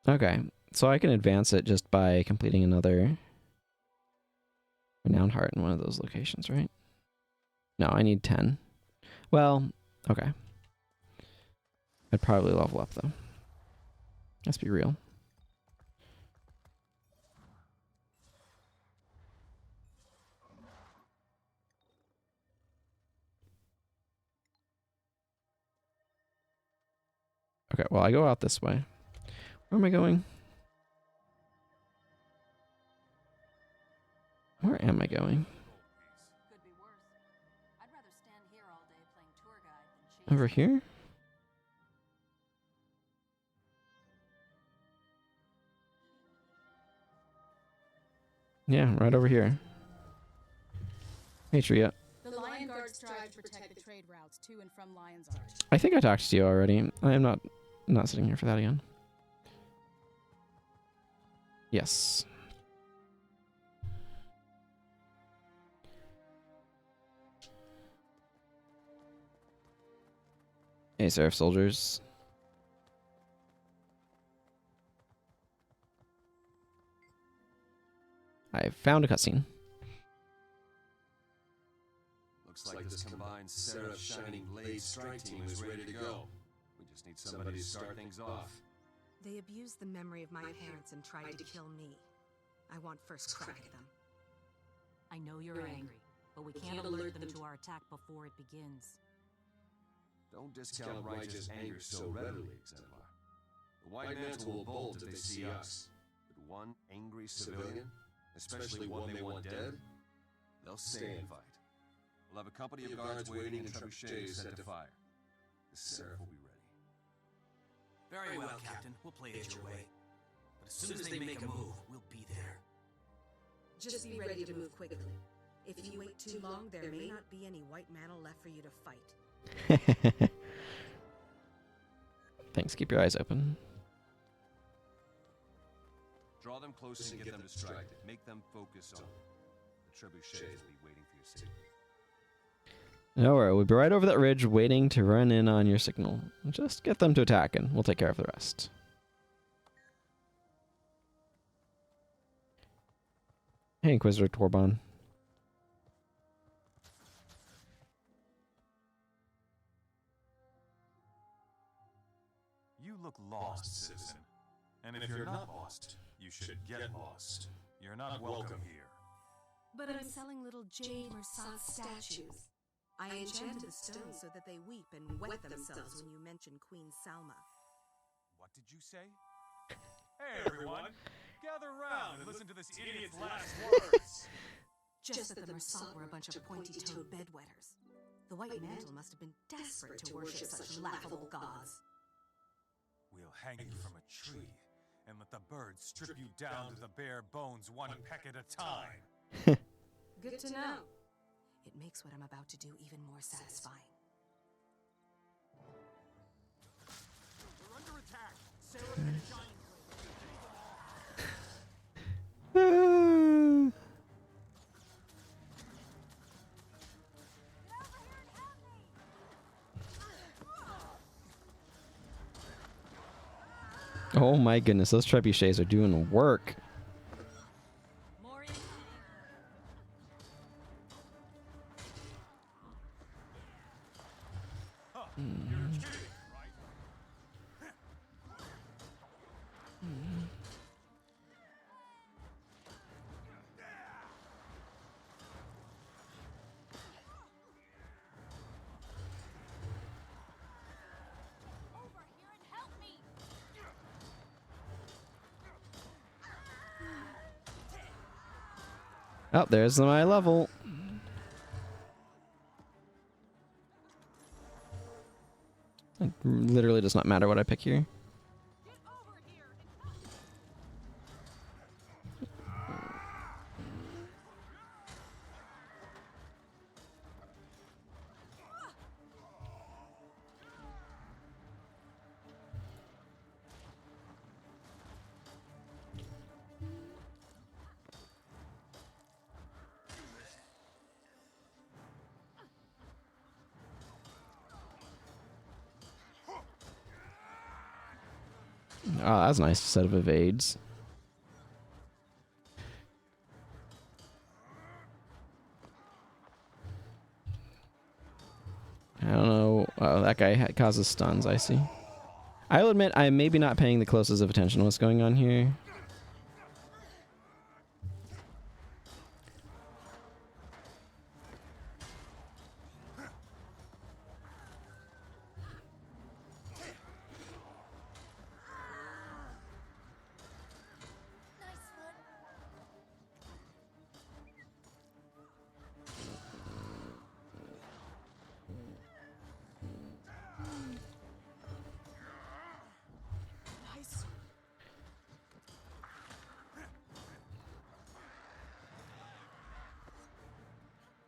Okay, so I can advance it just by completing another renowned heart in one of those locations, right? No, I need 10. Well, okay. I'd probably level up though. Let's be real. Okay, well, I go out this way. Where am I going? Where am I going? Could be worse. I'd rather stand here all day playing tour guide than chase. Over here? Yeah, right over here. Hey, Tria. The Lion Guard strive to protect the trade routes to and from Lion's Arch. I think I talked to you already. I am not sitting here for that again. Yes. Hey, Seraph soldiers. I found a cutscene. Looks like this combined Seraph Shining Blade strike team is ready to go. We just need somebody to start things off. They abused the memory of my parents and tried to kill me. I want first crack at them. I know you're angry, but we can't alert them to our attack before it begins. Don't discount Righteous anger so readily, Exemplar. The White Mantle will bolt if they see us. But one angry civilian, especially one they want dead, they'll stay and fight. We'll have a company of guards waiting and trebuchets set to fire. The Seraph will be ready. Very well, Captain. We'll play it your way. But as soon as they make a move, we'll be there. Just be ready to move quickly. If you wait too long, there may not be any White Mantle left for you to fight. Thanks, keep your eyes open. Draw them close and get them distracted. Make them focus on the trebuchets will be waiting for your signal. No worry, we'll be right over that ridge waiting to run in on your signal. Just get them to attack and we'll take care of the rest. Hey, Inquisitor Torbon. You look lost, citizen. And if you're not lost, you should get lost. You're not welcome here. But I'm selling little Jade Mersat statues. I enchanted the stones so that they weep and wet themselves when you mention Queen Salma. What did you say? Hey, everyone! Gather round and listen to this idiot's last words! Just that the Mersat were a bunch of pointy-toed bedwetters. The White Mantle must have been desperate to worship such laughable gods. We'll hang you from a tree and let the birds strip you down to the bare bones one peck at a time. Good to know. It makes what I'm about to do even more satisfying. We're under attack. Seraph and Shining Oh my goodness, those trebuchets are doing work. Oh, there's my level. It literally does not matter what I pick here. Oh, that's a nice set of evades. I don't know. Oh, that guy causes stuns, I see. I'll admit I'm maybe not paying the closest of attention to what's going on here.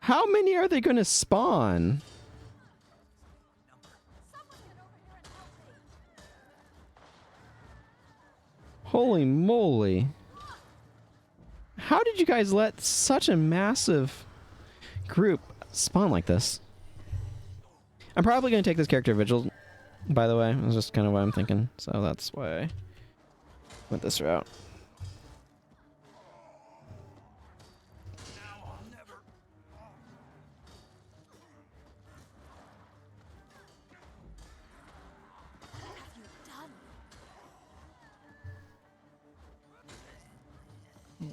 How many are they going to spawn? Holy moly. How did you guys let such a massive group spawn like this? I'm probably going to take this character Vigil, by the way. That's just kind of what I'm thinking. So that's why I went this route.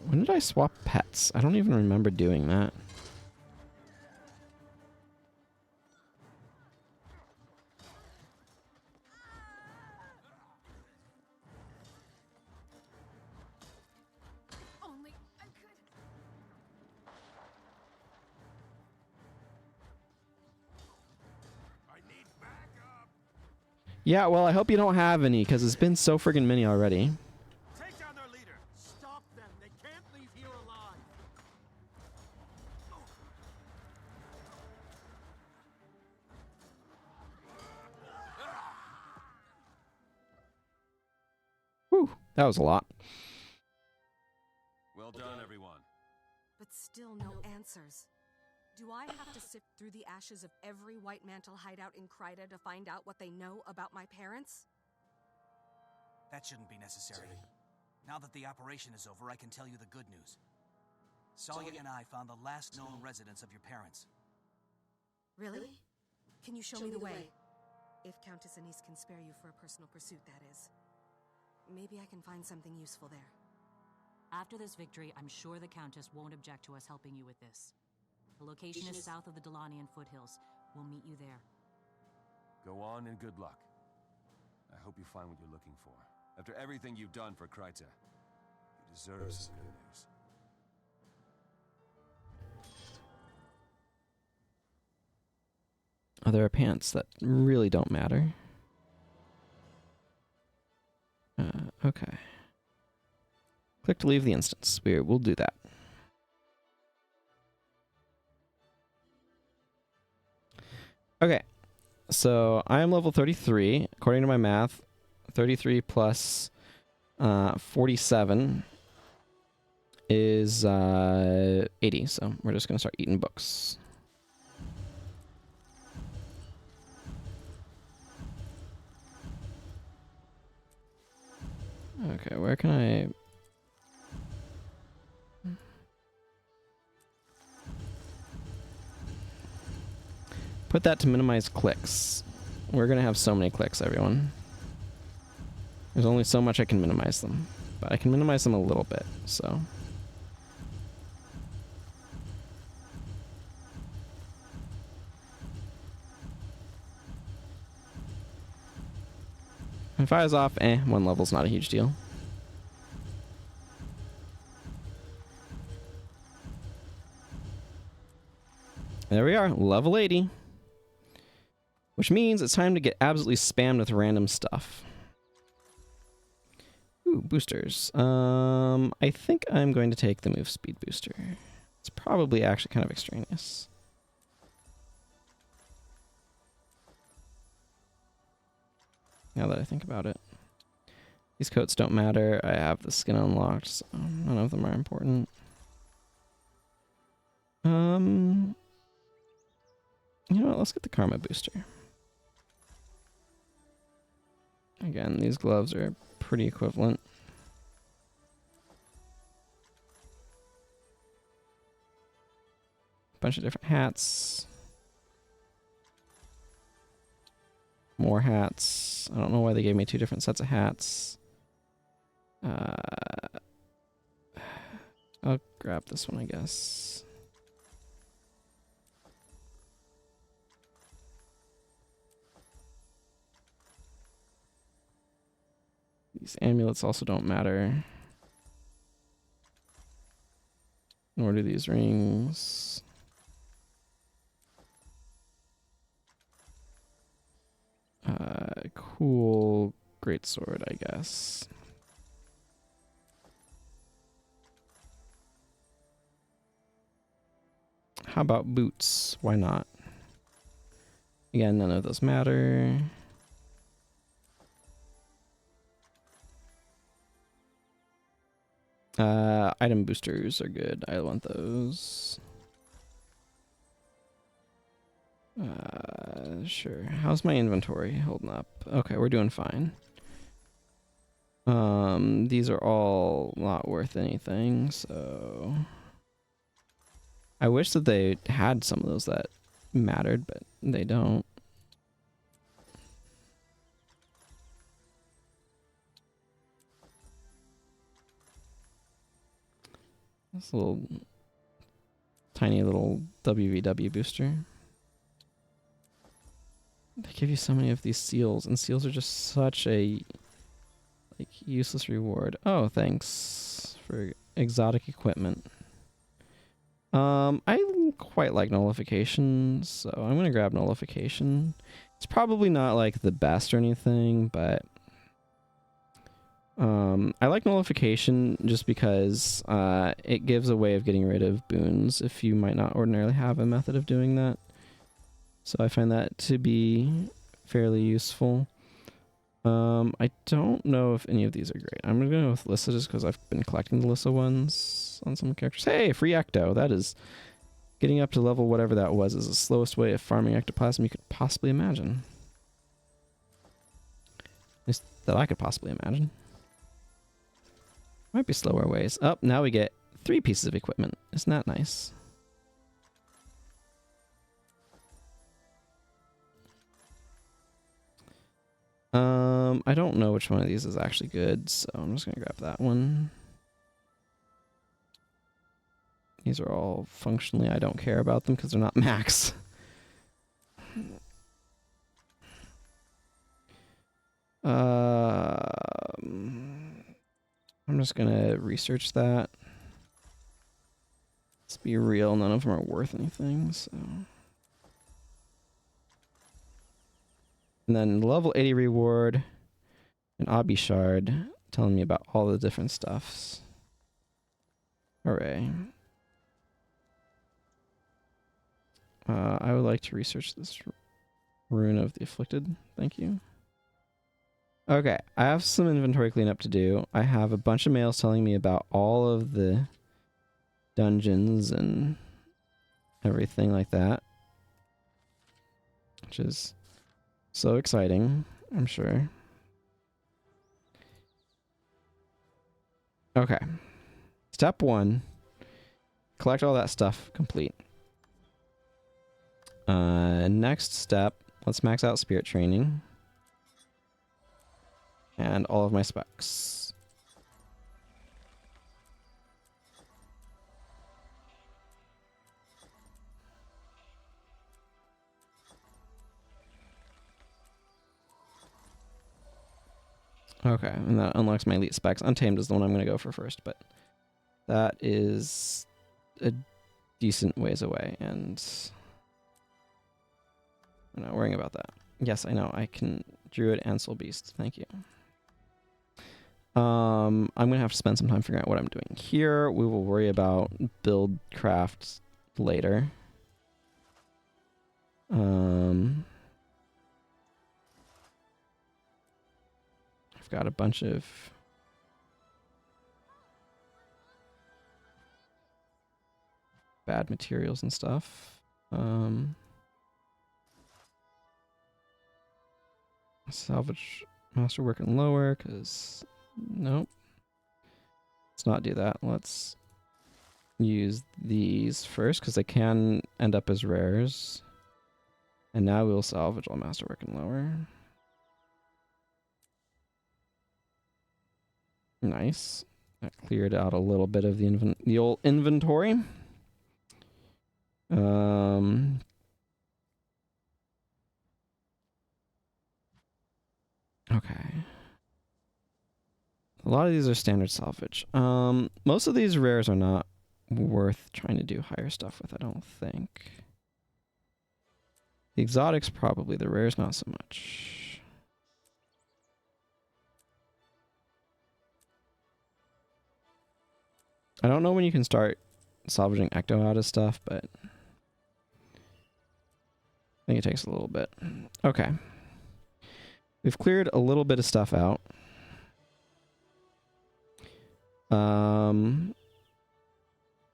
When did I swap pets? I don't even remember doing that. Only I could. I need backup. Yeah, well, I hope you don't have any, because it's been so friggin' many already. Take down their leader. Stop them. They can't leave here alive. Whew, that was a lot. Well done, everyone. But still no answers. Do I have to sift through the ashes of every White Mantle hideout in Kryta to find out what they know about my parents? That shouldn't be necessary. Now that the operation is over, I can tell you the good news. Salya and I found the last known residence of your parents. Really? Can you show me the way? If Countess Anise can spare you for a personal pursuit, that is. Maybe I can find something useful there. After this victory, I'm sure the Countess won't object to us helping you with this. The location is south of the Delanian foothills. We'll meet you there. Go on and good luck. I hope you find what you're looking for. After everything you've done for Kryta, you deserve some good news. Oh, there are pants that really don't matter. Okay. Click to leave the instance. We'll do that. Okay. So I am level 33. According to my math, 33 plus 47 is 80. So we're just going to start eating books. Okay, where can I... Put that to minimize clicks. We're going to have so many clicks, everyone. There's only so much I can minimize them. But I can minimize them a little bit, so... If I was off, one level's not a huge deal. There we are, level 80. Which means it's time to get absolutely spammed with random stuff. Ooh, boosters. I think I'm going to take the move speed booster. It's probably actually kind of extraneous. Now that I think about it. These coats don't matter. I have the skin unlocked, so none of them are important. You know what? Let's get the karma booster. Again, these gloves are pretty equivalent. Bunch of different hats. More hats. I don't know why they gave me 2 different sets of hats. I'll grab this one, I guess. These amulets also don't matter. Nor do these rings. Cool greatsword, I guess. How about boots? Why not? Again, none of those matter. Item boosters are good. I want those. Sure. How's my inventory holding up? Okay, we're doing fine. These are all not worth anything, so I wish that they had some of those that mattered, but they don't. This little tiny little WVW booster. They give you so many of these seals, and seals are just such a like useless reward. Oh, thanks for exotic equipment. I quite like nullification, so I'm gonna grab nullification. It's probably not like the best or anything, but I like nullification just because it gives a way of getting rid of boons if you might not ordinarily have a method of doing that. So I find that to be fairly useful. I don't know if any of these are great. I'm gonna go with Lissa just because I've been collecting the Lissa ones on some characters. Hey, free Ecto! That is getting up to level whatever that was is the slowest way of farming ectoplasm you could possibly imagine. At least that I could possibly imagine. Might be slower ways. Oh, now we get 3 pieces of equipment. Isn't that nice? I don't know which one of these is actually good, so I'm just gonna grab that one. These are all functionally, I don't care about them because they're not max. I'm just gonna research that. Let's be real, none of them are worth anything, so. And then level 80 reward, an Obby shard, telling me about all the different stuffs. Hooray. I would like to research this rune of the afflicted. Thank you. Okay, I have some inventory cleanup to do. I have a bunch of mails telling me about all of the dungeons and everything like that, which is so exciting, I'm sure. Okay. Step 1. Collect all that stuff complete. Next step, let's max out spirit training. And all of my specs. Okay, and that unlocks my elite specs. Untamed is the one I'm going to go for first, but that is a decent ways away, and I'm not worrying about that. Yes, I know, I can Druid and Soul Beast. Thank you. I'm going to have to spend some time figuring out what I'm doing here. We will worry about build craft later. I've got a bunch of bad materials and stuff. Salvage Masterwork and lower, because nope. Let's not do that. Let's use these first, because they can end up as rares. And now we'll salvage all Masterwork and lower. Nice. That cleared out a little bit of the old inventory. Okay. A lot of these are standard salvage. Most of these rares are not worth trying to do higher stuff with, I don't think. The exotics probably, the rares not so much. I don't know when you can start salvaging Ecto out of stuff, but I think it takes a little bit. Okay. We've cleared a little bit of stuff out.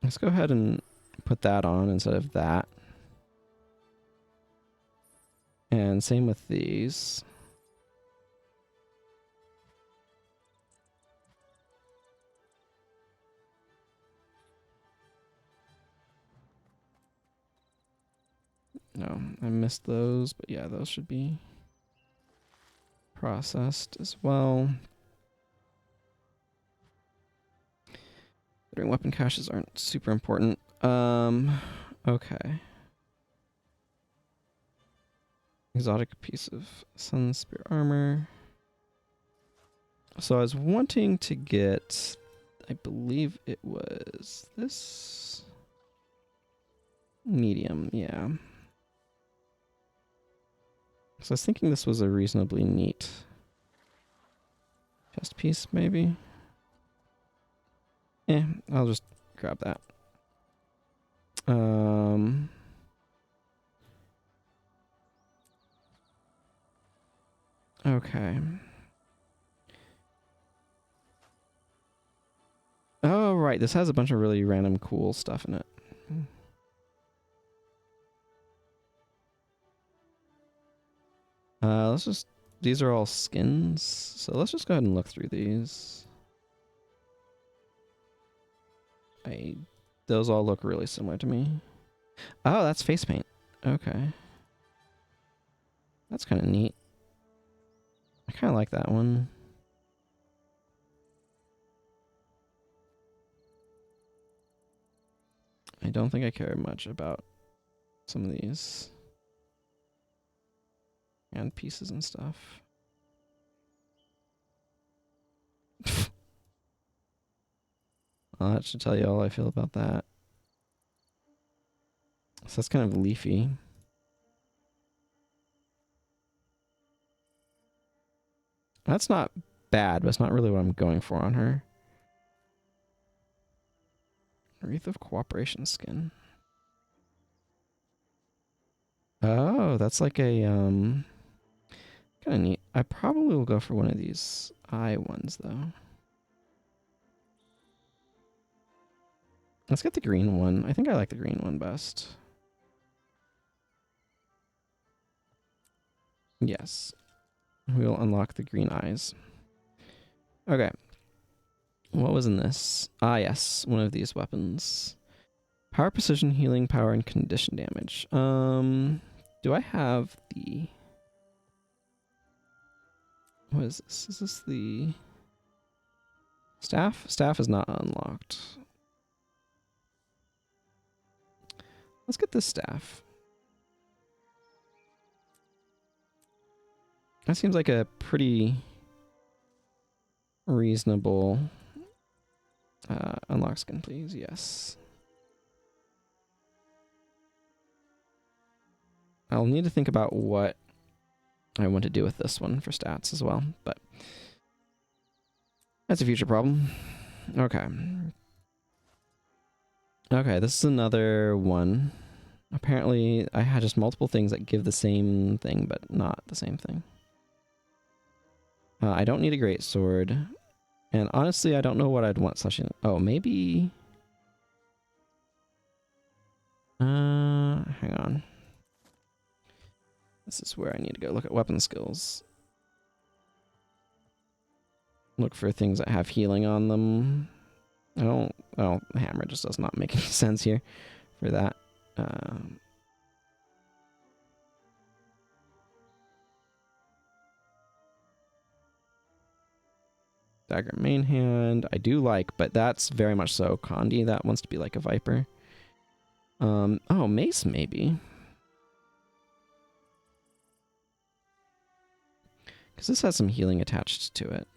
Let's go ahead and put that on instead of that. And same with these. No, I missed those, but yeah, those should be processed as well. Weapon caches aren't super important. Okay. Exotic piece of Sun Spear armor. So I was wanting to get, I believe it was this medium, yeah. So I was thinking this was a reasonably neat chest piece, maybe. I'll just grab that. Okay. Oh, right. This has a bunch of really random cool stuff in it. Let's just... These are all skins. So let's just go ahead and look through these. Those all look really similar to me. Oh, that's face paint. Okay. That's kind of neat. I kind of like that one. I don't think I care much about some of these. And pieces and stuff. Well, that should tell you all I feel about that. So that's kind of leafy. That's not bad, but it's not really what I'm going for on her. Wreath of Cooperation skin. Oh, that's like a kind of neat. I probably will go for one of these eye ones though. Let's get the green one. I think I like the green one best. Yes. We will unlock the green eyes. Okay. What was in this? Ah, yes. One of these weapons. Power, precision, healing, power, and condition damage. Do I have the... What is this? Is this the... Staff? Staff is not unlocked. Let's get this staff. That seems like a pretty reasonable unlock skin, please. Yes. I'll need to think about what I want to do with this one for stats as well, but that's a future problem. Okay. Okay, this is another one. Apparently, I had just multiple things that give the same thing, but not the same thing. I don't need a great sword. And honestly, I don't know what I'd want slashing. Oh, maybe... hang on. This is where I need to go look at weapon skills. look for things that have healing on them. Oh, hammer just does not make any sense here for that. Dagger main hand, I do like, but that's very much so Condi that wants to be like a viper. Oh, mace maybe. Because this has some healing attached to it.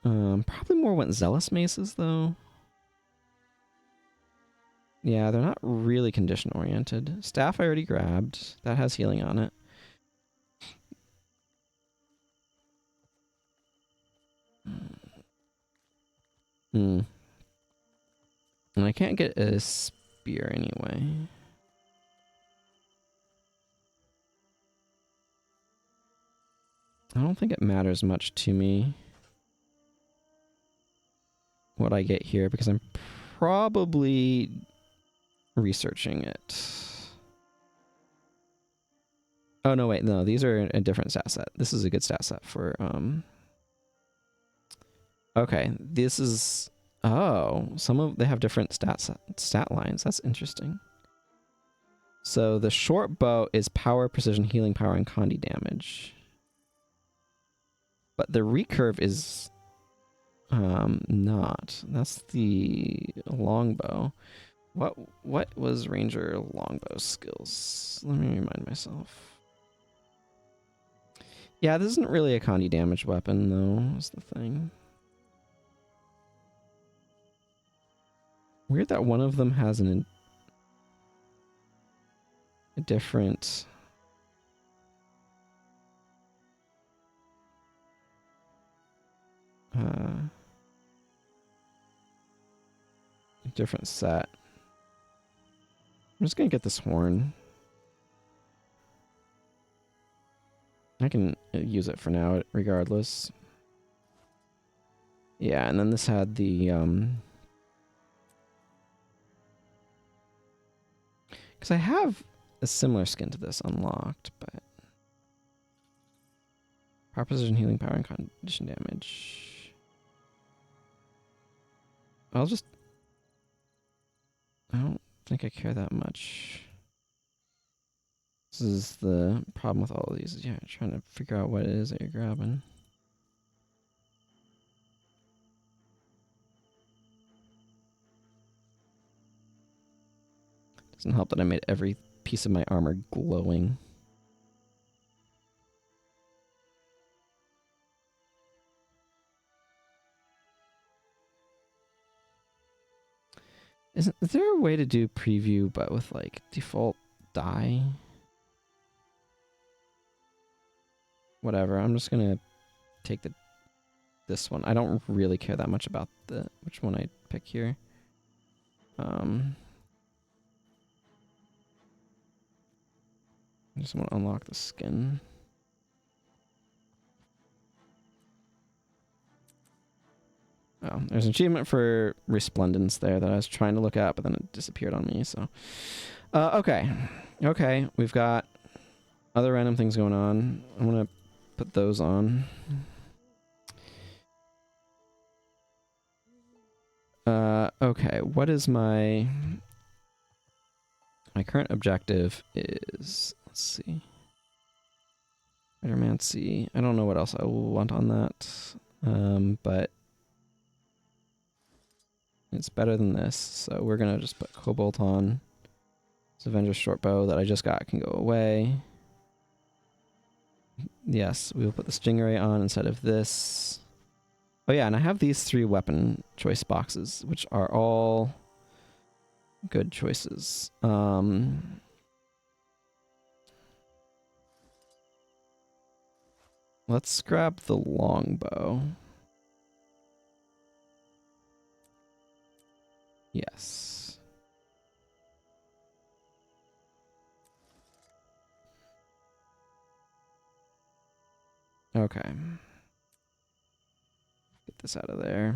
Probably more want zealous maces though. Yeah, they're not really condition oriented. Staff I already grabbed. That has healing on it. And I can't get a spear anyway. I don't think it matters much to me what I get here because I'm probably researching it. Oh no, wait, no, these are a different stat set. This is a good stat set for okay, this is they have different stat lines. That's interesting. So the short bow is power, precision, healing power, and Condi damage. But the recurve is not. That's the longbow. What was Ranger longbow skills? Let me remind myself. Yeah, this isn't really a Condi damage weapon though, is the thing. Weird that one of them has a different different set. I'm just gonna get this horn. I can use it for now regardless. Yeah, and then this had the because I have a similar skin to this unlocked, but power, precision, healing power, and condition damage. I don't think I care that much. This is the problem with all of these. Yeah, trying to figure out what it is that you're grabbing. Doesn't help that I made every piece of my armor glowing. Is there a way to do preview but with like default die? Whatever, I'm just gonna take this one. I don't really care that much about which one I pick here. I just want to unlock the skin. Oh, there's an achievement for Resplendence there that I was trying to look at, but then it disappeared on me, so. Okay, we've got other random things going on. I'm gonna put those on. Okay, what is my current objective is, let's see. Hydromancy. I don't know what else I want on that, but it's better than this, so we're gonna just put Cobalt on. This Avenger Shortbow that I just got can go away. Yes, we will put the Stingray on instead of this. Oh yeah, and I have these 3 weapon choice boxes, which are all good choices. Let's grab the longbow. Yes. Okay. Get this out of there.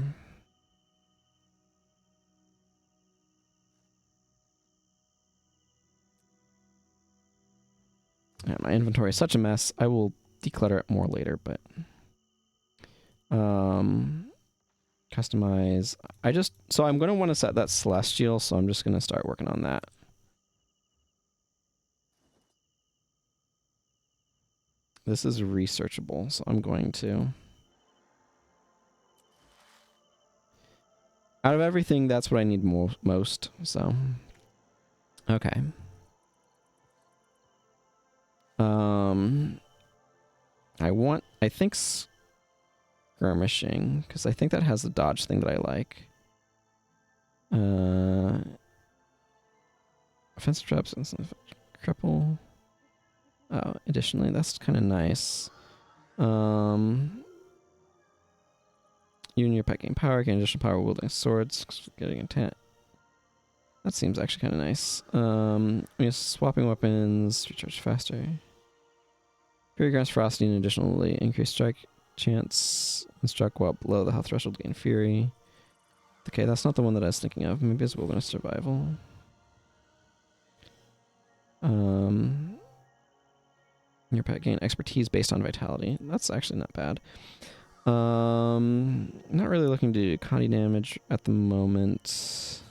Yeah, my inventory is such a mess. I will declutter it more later, but customize. So I'm going to want to set that celestial, so I'm just going to start working on that. This is researchable, so I'm going to. Out of everything, that's what I need most, so. Okay. I think skirmishing, because I think that has the dodge thing that I like. Offensive traps and triple. Oh, additionally, that's kind of nice. You and your pet gain power, gain additional power wielding swords, getting intent. That seems actually kind of nice. Swapping weapons, recharge faster. Fury grants ferocity and additionally increased strike chance. And struck while below the health threshold, gain fury. Okay, that's not the one that I was thinking of. Maybe it's wilderness survival. Your pet gain expertise based on vitality. That's actually not bad. Not really looking to do Conti damage at the moment.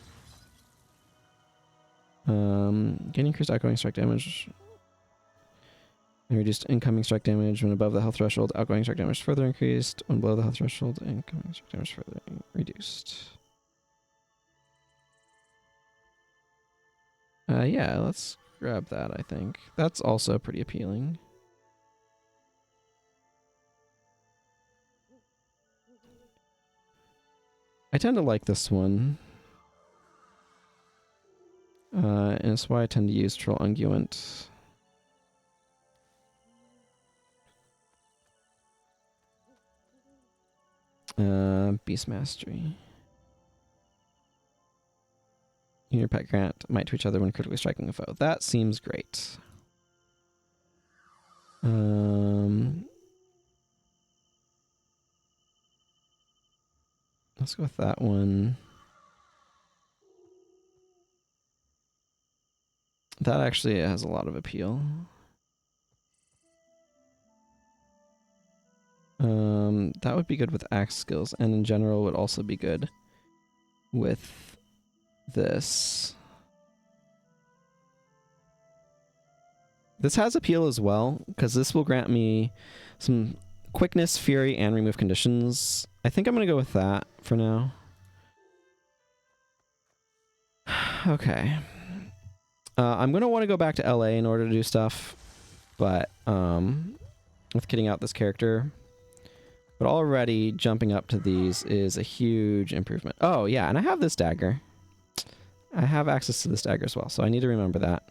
Gain increased outgoing strike damage. And reduced incoming strike damage when above the health threshold. Outgoing strike damage further increased. When below the health threshold, incoming strike damage further reduced. Yeah, let's grab that, I think. That's also pretty appealing. I tend to like this one. And it's why I tend to use Troll Unguent. Beast Mastery. You and your pet grant might to each other when critically striking a foe. That seems great. Let's go with that one. That actually has a lot of appeal. That would be good with axe skills, and in general would also be good with this. This has appeal as well, because this will grant me some quickness, fury, and remove conditions. I think I'm going to go with that for now. Okay. I'm going to want to go back to LA in order to do stuff, but with kitting out this character. But already jumping up to these is a huge improvement. Oh, yeah, and I have this dagger. I have access to this dagger as well, so I need to remember that.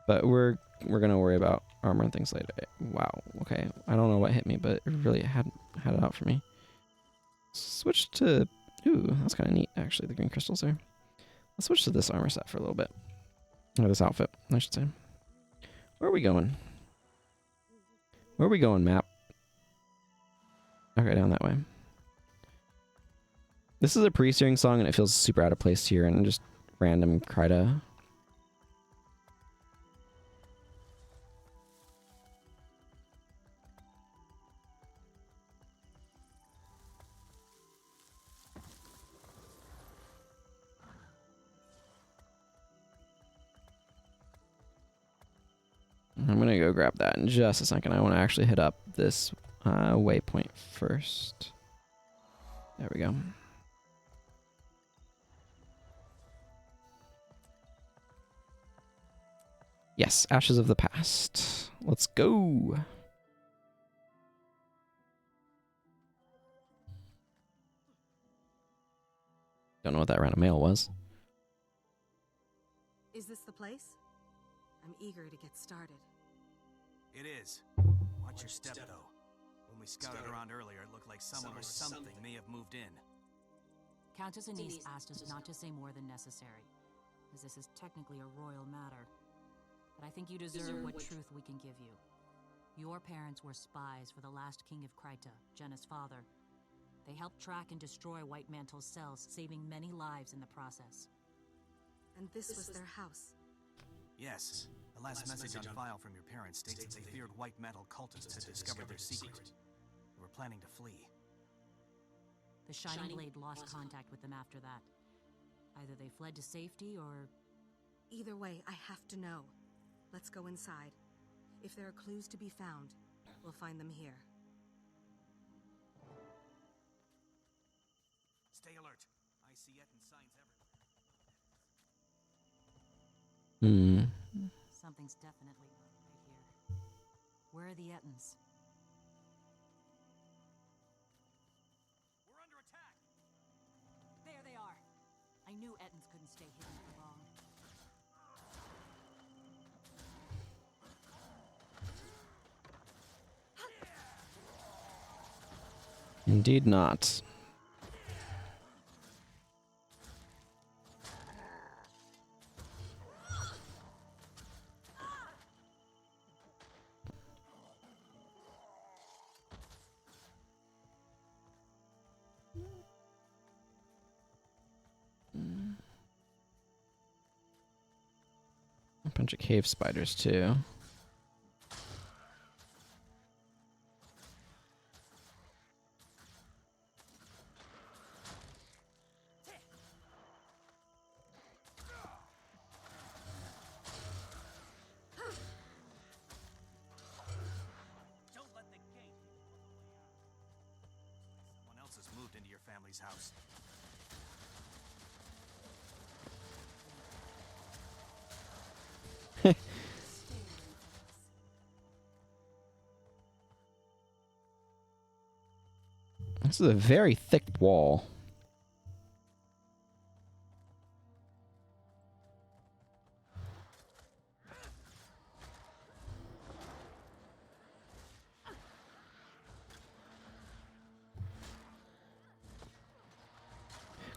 But we're gonna worry about armor and things later. Wow, okay. I don't know what hit me, but it really had it out for me. Switch to... Ooh, that's kind of neat, actually, the green crystals there. Let's switch to this armor set for a little bit. Or this outfit, I should say. Where are we going? Where are we going, map? Okay, down that way. This is a pre-searing song, and it feels super out of place here, and just random Kryta. I'm gonna go grab that in just a second. I want to actually hit up this waypoint first. There we go. Yes, Ashes of the Past. Let's go. Don't know what that random mail was. Is this the place? I'm eager to get started. It is. Watch your step, though. When we scouted around earlier, it looked like someone or something may have moved in. Countess Anise asked us not to say more than necessary, as this is technically a royal matter. But I think you deserve what truth we can give you. Your parents were spies for the last king of Kryta, Jenna's father. They helped track and destroy White Mantle's cells, saving many lives in the process. And this was their house. Yes. The last message on file from your parents states that they feared white metal cultists had discovered their secret. They were planning to flee. The Shining Blade lost contact with them after that. Either they fled to safety or... Either way, I have to know. Let's go inside. If there are clues to be found, we'll find them here. Stay alert. I see Etten signs everywhere. Something's definitely not right here. Where are the Ettins? We're under attack! There they are! I knew Ettins couldn't stay hidden for long. Indeed not. A bunch of cave spiders too. Don't let the gate. Someone else has moved into your family's house. This is a very thick wall.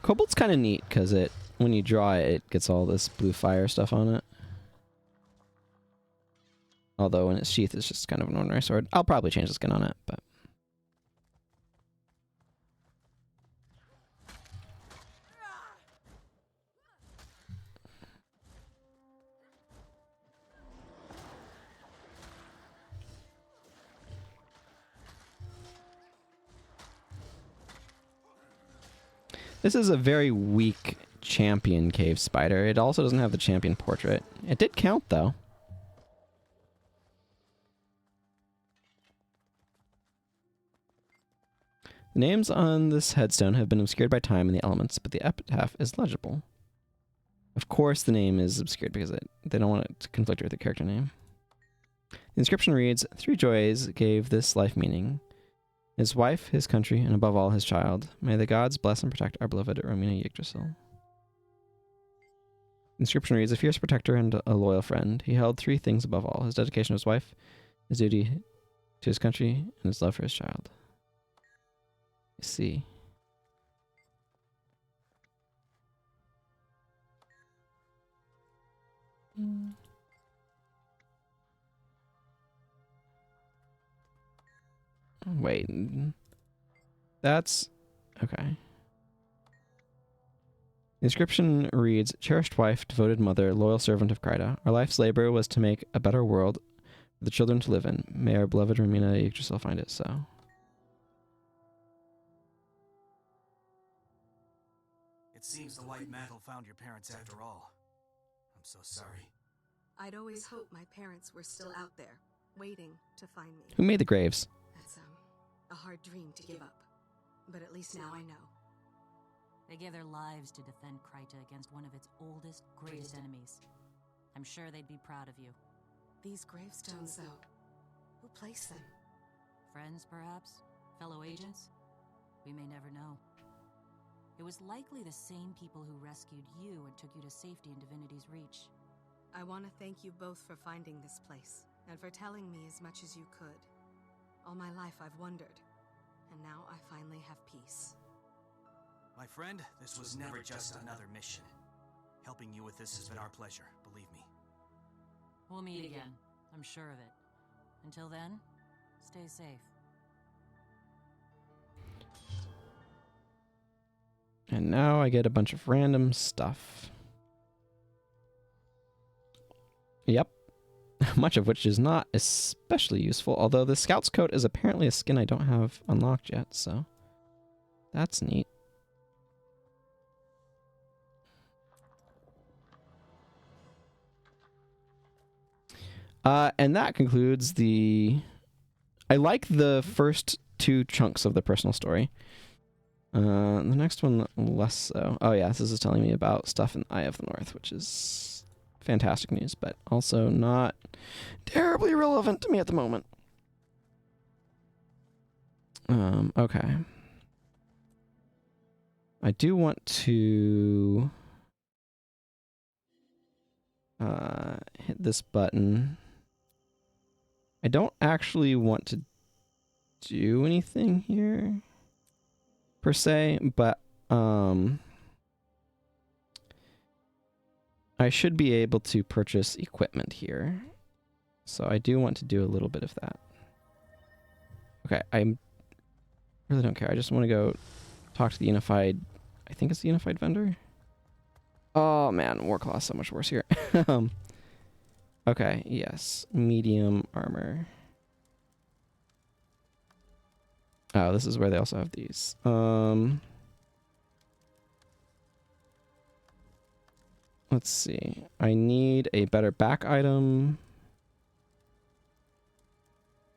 Cobalt's kind of neat because when you draw it, it gets all this blue fire stuff on it. Although in its sheath, it's just kind of an ordinary sword. I'll probably change the skin on it, but... This is a very weak champion cave spider. It also doesn't have the champion portrait. It did count, though. The names on this headstone have been obscured by time and the elements, but the epitaph is legible. Of course the name is obscured because they don't want it to conflict with the character name. The inscription reads, "Three joys gave this life meaning. His wife, his country, and above all, his child. May the gods bless and protect our beloved Romina Yggdrasil." The inscription reads, "A fierce protector and a loyal friend. He held three things above all: his dedication to his wife, his duty to his country, and his love for his child." I see. Wait. That's... okay. The inscription reads, "Cherished wife, devoted mother, loyal servant of Kryta. Our life's labor was to make a better world for the children to live in. May our beloved Romina Yggdrasil find it so." It seems the White Mantle found your parents after all. I'm so sorry. I'd always hoped my parents were still out there, waiting to find me. Who made the graves? That's a hard dream to give up. But at least now I know. They gave their lives to defend Kryta against one of its oldest, greatest enemies. I'm sure they'd be proud of you. These gravestones, though, who placed them? Friends, perhaps? Fellow agents? We may never know. It was likely the same people who rescued you and took you to safety in Divinity's Reach. I want to thank you both for finding this place, and for telling me as much as you could. All my life I've wondered, and now I finally have peace. My friend, this was never just another mission. Helping you with this has been our pleasure, believe me. We'll meet again. I'm sure of it. Until then, stay safe. And now I get a bunch of random stuff. Yep. Much of which is not especially useful, although the Scout's Coat is apparently a skin I don't have unlocked yet, so that's neat. And that concludes the... I like the first 2 chunks of the personal story. The next one, less so. Oh yeah, this is telling me about stuff in Eye of the North, which is fantastic news, but also not terribly relevant to me at the moment. Okay. I do want to hit this button. I don't actually want to do anything here per se, but I should be able to purchase equipment here. So I do want to do a little bit of that. Okay, I really don't care. I just want to go talk to the Unified, I think it's the Unified vendor. Oh man, Warclaw is so much worse here. Okay, yes. Medium armor. Oh, this is where they also have these. Let's see. I need a better back item.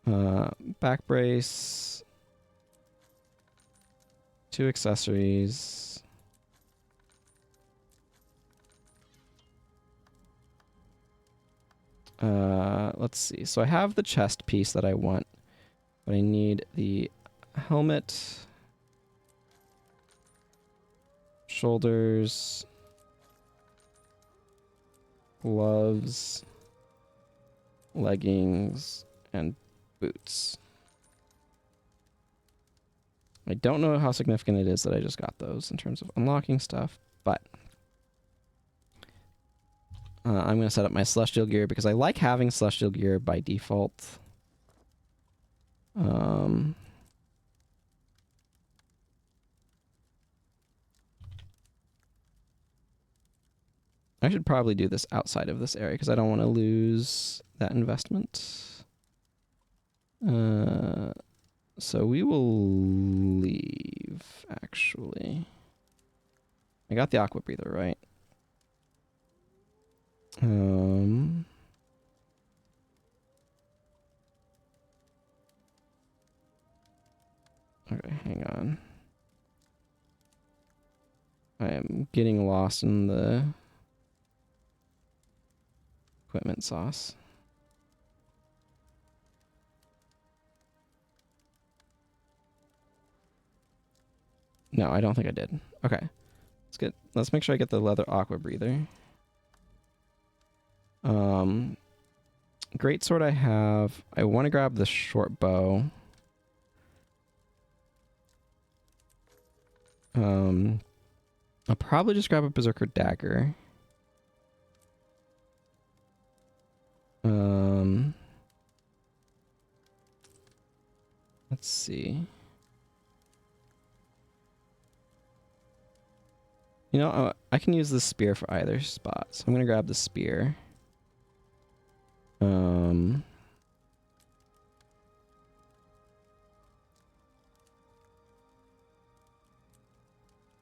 Back brace. 2 accessories. Let's see. So I have the chest piece that I want, but I need the helmet, shoulders, gloves, leggings, and boots. I don't know how significant it is that I just got those in terms of unlocking stuff, but I'm going to set up my Celestial gear because I like having Celestial gear by default. I should probably do this outside of this area because I don't want to lose that investment. So we will leave, actually. I got the Aqua Breather, right? Okay, hang on. I am getting lost in the equipment sauce. No, I don't think I did. Okay. Let's make sure I get the leather Aqua Breather. Great sword I have. I want to grab the short bow. I'll probably just grab a Berserker dagger. Let's see. You know, I can use the spear for either spot, so I'm gonna grab the spear.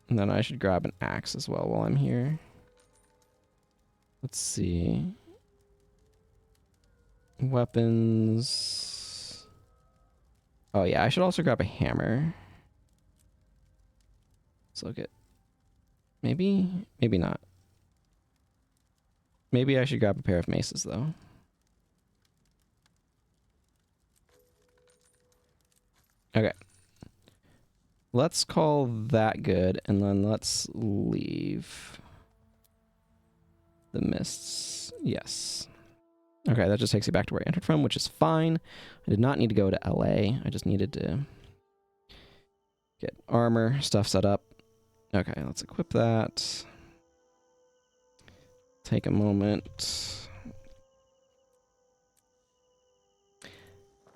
And then I should grab an axe as well while I'm here. Let's see. Weapons. Oh yeah, I should also grab a hammer. Let's look at... Maybe not. Maybe I should grab a pair of maces though. Okay. Let's call that good, and then let's leave the mists. Yes. Okay, that just takes you back to where I entered from, which is fine. I did not need to go to LA. I just needed to get armor stuff set up. Okay, let's equip that. Take a moment.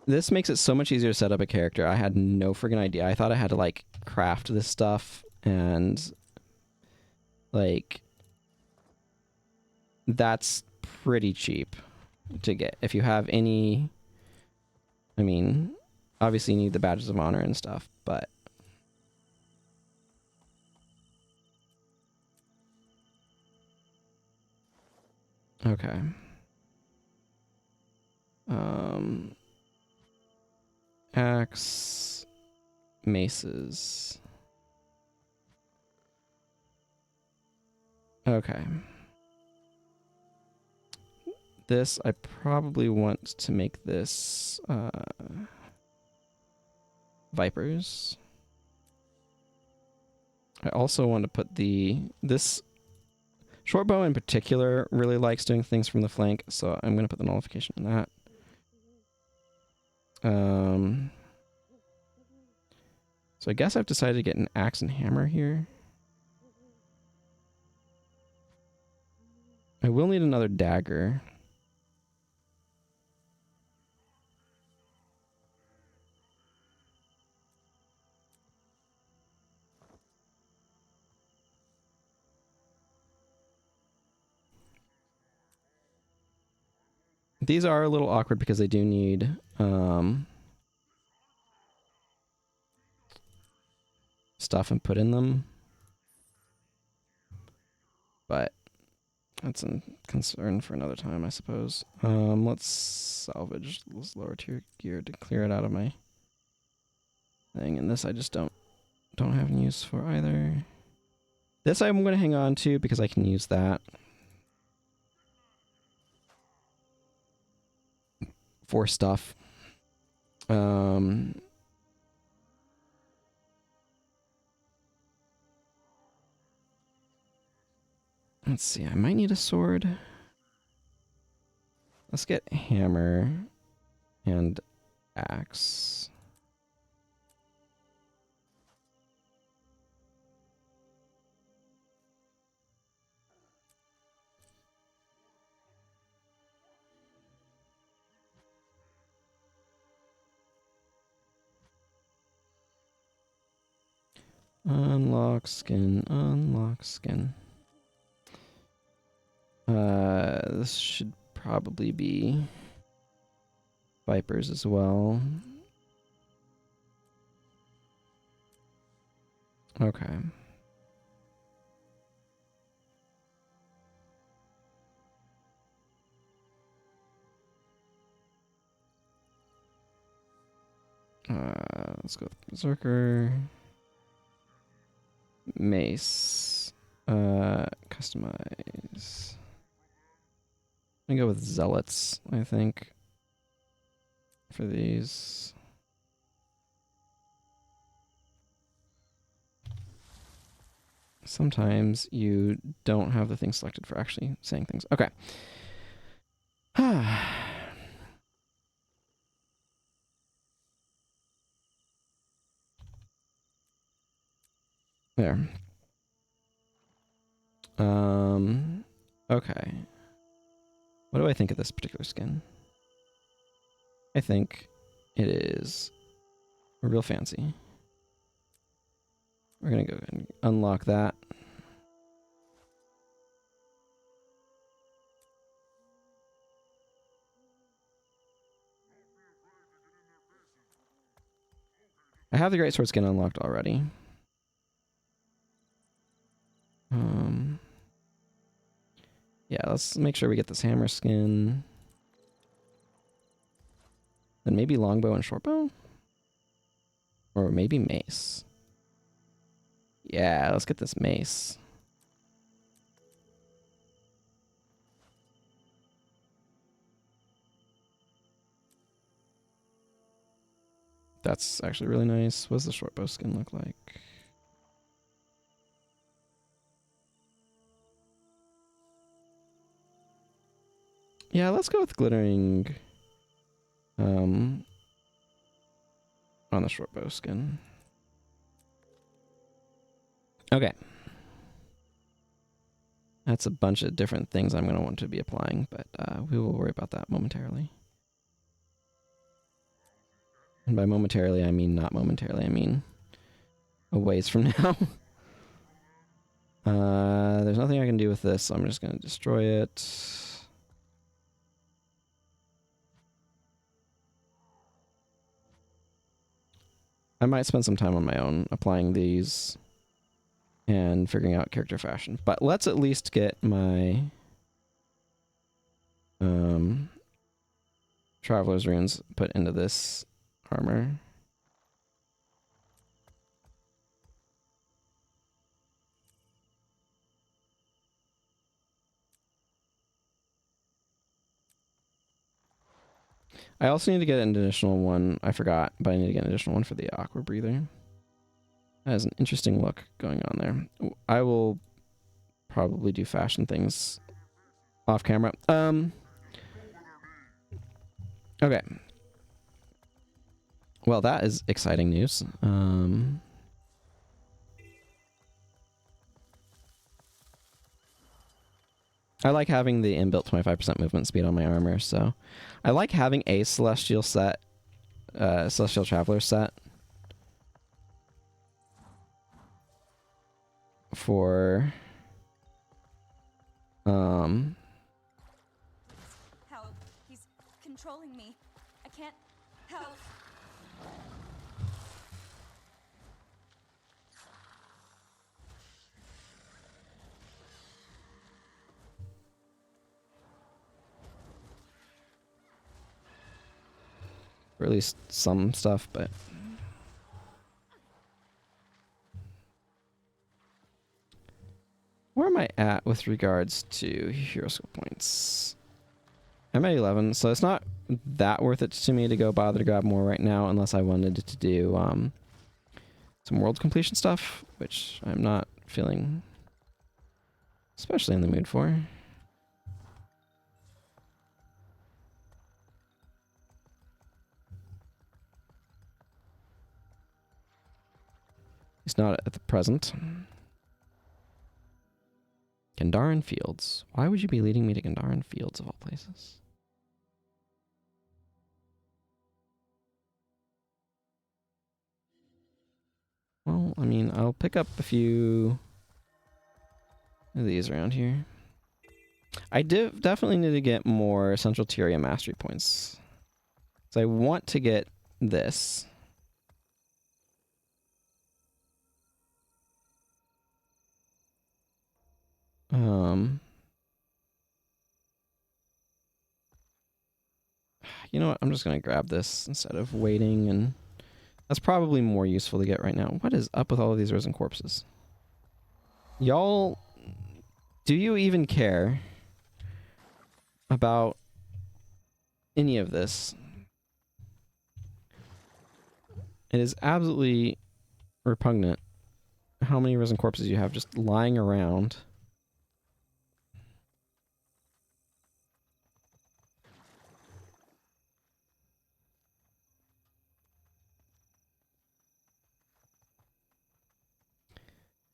This makes it so much easier to set up a character. I had no friggin' idea. I thought I had to, like, craft this stuff, and, like, that's pretty cheap to get. If you have any, I mean, obviously you need the badges of honor and stuff, but okay. Axe, maces. Okay. This, I probably want to make this Vipers. I also want to put this short bow in particular really likes doing things from the flank, so I'm going to put the nullification in that. So I guess I've decided to get an axe and hammer here. I will need another dagger. These are a little awkward because they do need stuff and put in them, but that's a concern for another time, I suppose. Let's salvage this lower tier gear to clear it out of my thing, and this I just don't have any use for either. This I'm going to hang on to because I can use that for stuff. Let's see, I might need a sword. Let's get hammer and axe. Unlock skin, unlock skin. This should probably be Vipers as well. Okay. Let's go with Berserker. Mace. Customize. I'm gonna go with Zealots, I think, for these. Sometimes you don't have the thing selected for actually saying things. Okay. There. Okay. What do I think of this particular skin? I think it is real fancy. We're gonna go ahead and unlock that. I have the Greatsword skin unlocked already. Yeah, let's make sure we get this hammer skin. Then maybe longbow and shortbow? Or maybe mace. Yeah, let's get this mace. That's actually really nice. What does the shortbow skin look like? Yeah, let's go with glittering on the shortbow skin. Okay. That's a bunch of different things I'm going to want to be applying, but we will worry about that momentarily. And by momentarily, I mean not momentarily. I mean a ways from now. There's nothing I can do with this, so I'm just going to destroy it. I might spend some time on my own applying these and figuring out character fashion. But let's at least get my Traveler's Runes put into this armor. I also need to get an additional one. I forgot, but I need to get an additional one for the Aqua Breather. That has an interesting look going on there. I will probably do fashion things off camera. Okay. Well, that is exciting news. I like having the inbuilt 25% movement speed on my armor, so I like having a Celestial set, Celestial Traveler set for Help. He's controlling me. I can't help. or at least some stuff, but where am I at with regards to hero skill points? I'm at 11, so it's not that worth it to me to go bother to grab more right now unless I wanted to do some world completion stuff, which I'm not feeling especially in the mood for. It's not at the present. Gandharan Fields. Why would you be leading me to Gandharan Fields of all places? Well, I mean, I'll pick up a few of these around here. I definitely need to get more Central Tyria Mastery points. So I want to get this. You know what? I'm just going to grab this instead of waiting, and that's probably more useful to get right now. What is up with all of these risen corpses? Y'all, do you even care about any of this? It is absolutely repugnant how many risen corpses you have just lying around.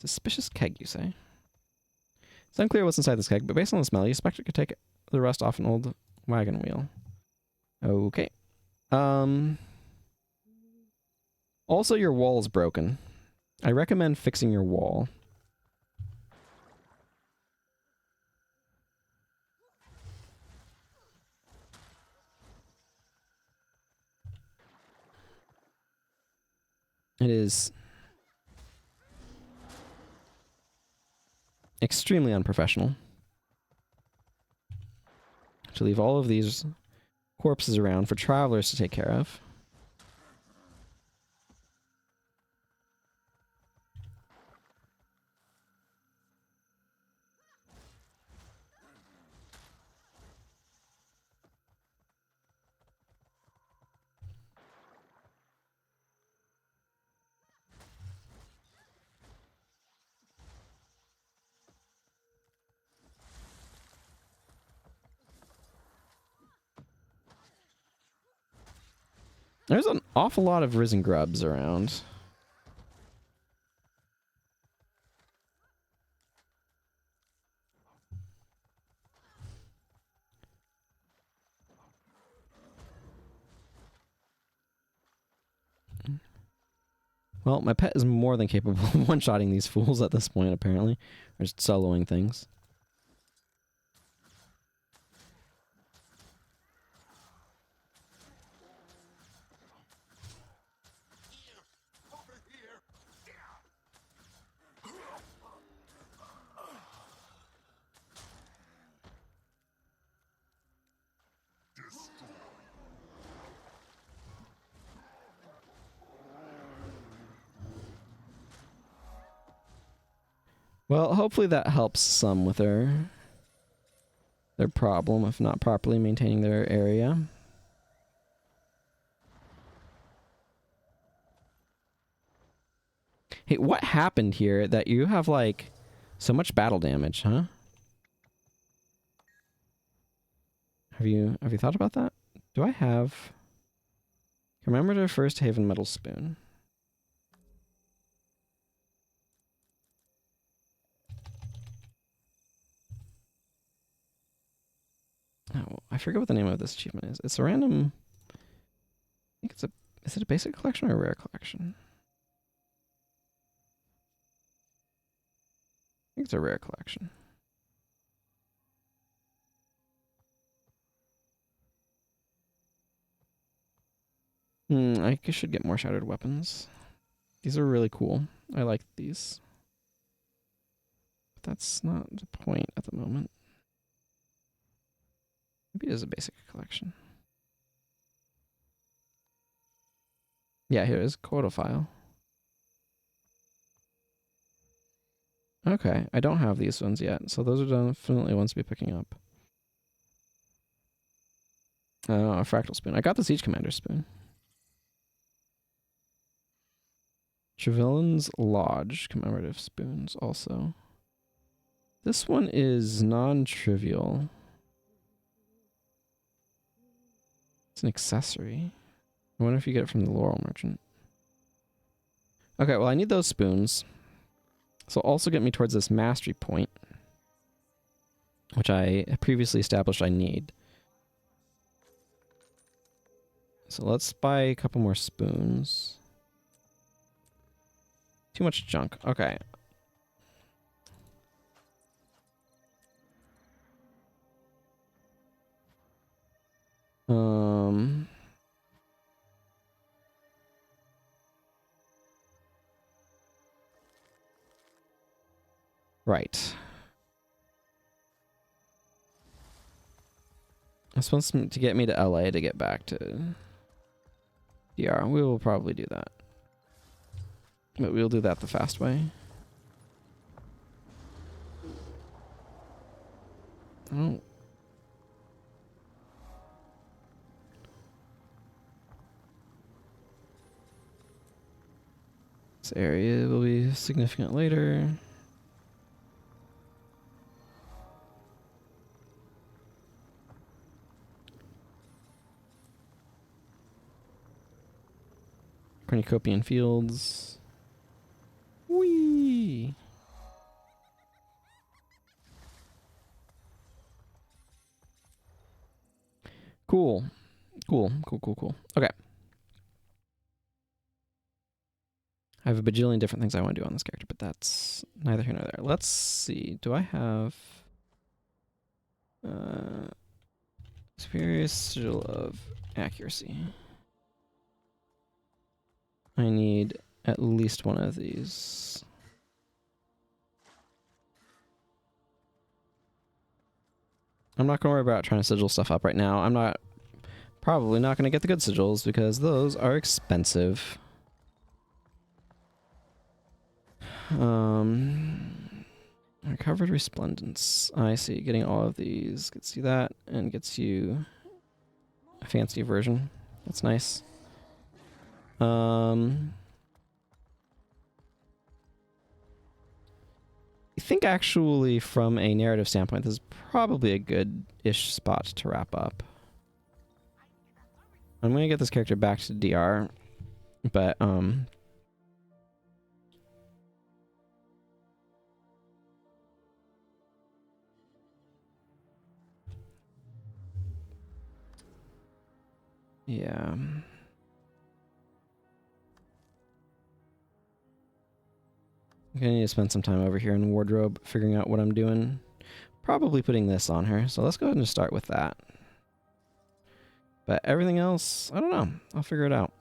Suspicious keg, you say? It's unclear what's inside this keg, but based on the smell, you suspect it could take the rust off an old wagon wheel. Okay. Also, your wall is broken. I recommend fixing your wall. It is extremely unprofessional to leave all of these corpses around for travelers to take care of. There's an awful lot of risen grubs around. Well, my pet is more than capable of one-shotting these fools at this point, apparently. Or just soloing things. Well, hopefully that helps some with their problem of not properly maintaining their area. Hey, what happened here that you have, like, so much battle damage, huh? Have you thought about that? Do I have... Commemorative First Haven Metal Spoon. Oh, I forget what the name of this achievement is. It's a random... I think it's a... Is it a basic collection or a rare collection? I think it's a rare collection. I should get more shattered weapons. These are really cool. I like these. But that's not the point at the moment. Maybe it is a basic collection. Yeah, here it is. Quota file. Okay, I don't have these ones yet, so those are definitely ones to be picking up. A fractal spoon. I got the Siege Commander spoon. Trevelyan's Lodge commemorative spoons also. This one is non-trivial. It's an accessory. I wonder if you get it from the Laurel Merchant. Okay, well I need those spoons. So also get me towards this mastery point, which I previously established I need. So let's buy a couple more spoons. Too much junk. Okay. Right. I'm supposed to get me to LA to get back to DR. We will probably do that. But we'll do that the fast way. Oh. This area will be significant later. Cornucopian Fields. Whee! Cool. Cool. Okay. I have a bajillion different things I want to do on this character, but that's neither here nor there. Let's see. Do I have... Superior Sigil of Accuracy. I need at least one of these. I'm not going to worry about trying to sigil stuff up right now. I'm probably not going to get the good sigils because those are expensive. Recovered Resplendence. I see. Getting all of these gets you that and gets you a fancy version. That's nice. I think actually from a narrative standpoint, this is probably a good-ish spot to wrap up. I'm going to get this character back to DR, but, yeah. I'm gonna need to spend some time over here in wardrobe figuring out what I'm doing. Probably putting this on her, so let's go ahead and start with that. But everything else, I don't know. I'll figure it out.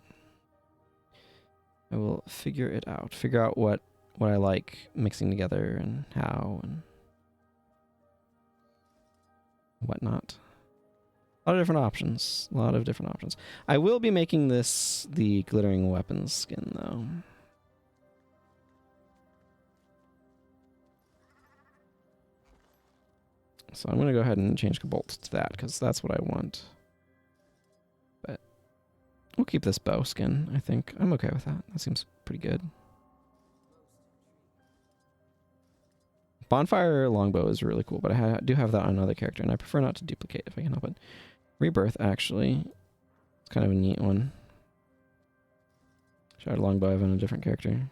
I will figure it out. Figure out what I like mixing together and how and whatnot. A lot of different options. A lot of different options. I will be making this the glittering weapons skin though. So I'm going to go ahead and change Bolt to that, because that's what I want. But we'll keep this bow skin, I think. I'm okay with that. That seems pretty good. Bonfire longbow is really cool, but I do have that on another character, and I prefer not to duplicate if I can help it. Rebirth, actually, it's kind of a neat one. Shard longbow I have on a different character.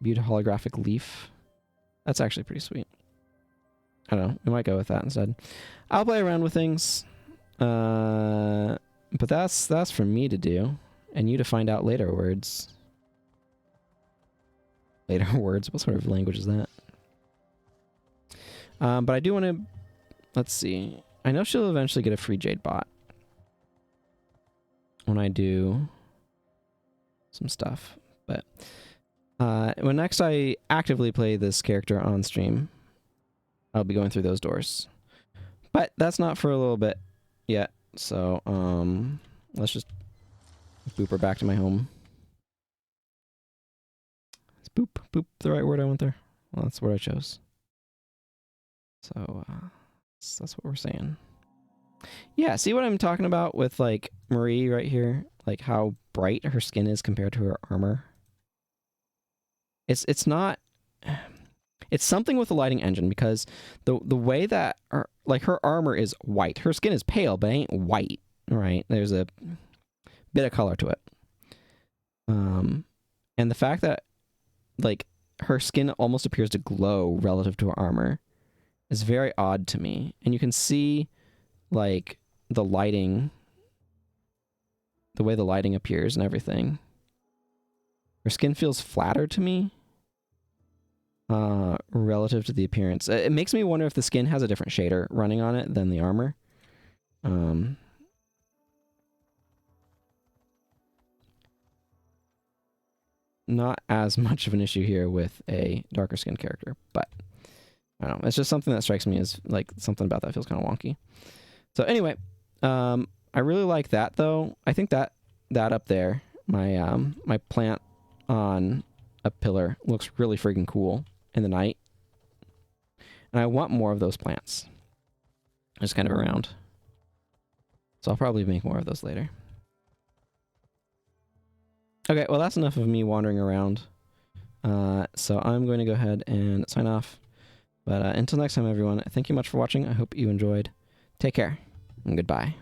Viewed holographic leaf. That's actually pretty sweet. I don't know. We might go with that instead. I'll play around with things. But that's for me to do. And you to find out later words. Later words? What sort of language is that? But I do want to... Let's see. I know she'll eventually get a free Jade bot. When I do some stuff. But when next I actively play this character on stream, I'll be going through those doors. But that's not for a little bit yet. So let's just boop her back to my home. Is boop the right word I went there? Well, that's the word I chose. So that's what we're saying. Yeah, see what I'm talking about with, like, Marie right here? Like, how bright her skin is compared to her armor. It's not... It's something with the lighting engine, because the way that... her armor is white. Her skin is pale, but it ain't white, right? There's a bit of color to it. And the fact that, like, her skin almost appears to glow relative to her armor is very odd to me. And you can see... like the lighting, the way the lighting appears and everything. Her skin feels flatter to me relative to the appearance. It makes me wonder if the skin has a different shader running on it than the armor. Not as much of an issue here with a darker skinned character, but I don't know. It's just something that strikes me as, like, something about that feels kind of wonky. So anyway, I really like that, though. I think that up there, my my plant on a pillar, looks really freaking cool in the night. And I want more of those plants. Just kind of around. So I'll probably make more of those later. Okay, well, that's enough of me wandering around. So I'm going to go ahead and sign off. But until next time, everyone, thank you much for watching. I hope you enjoyed. Take care, and goodbye.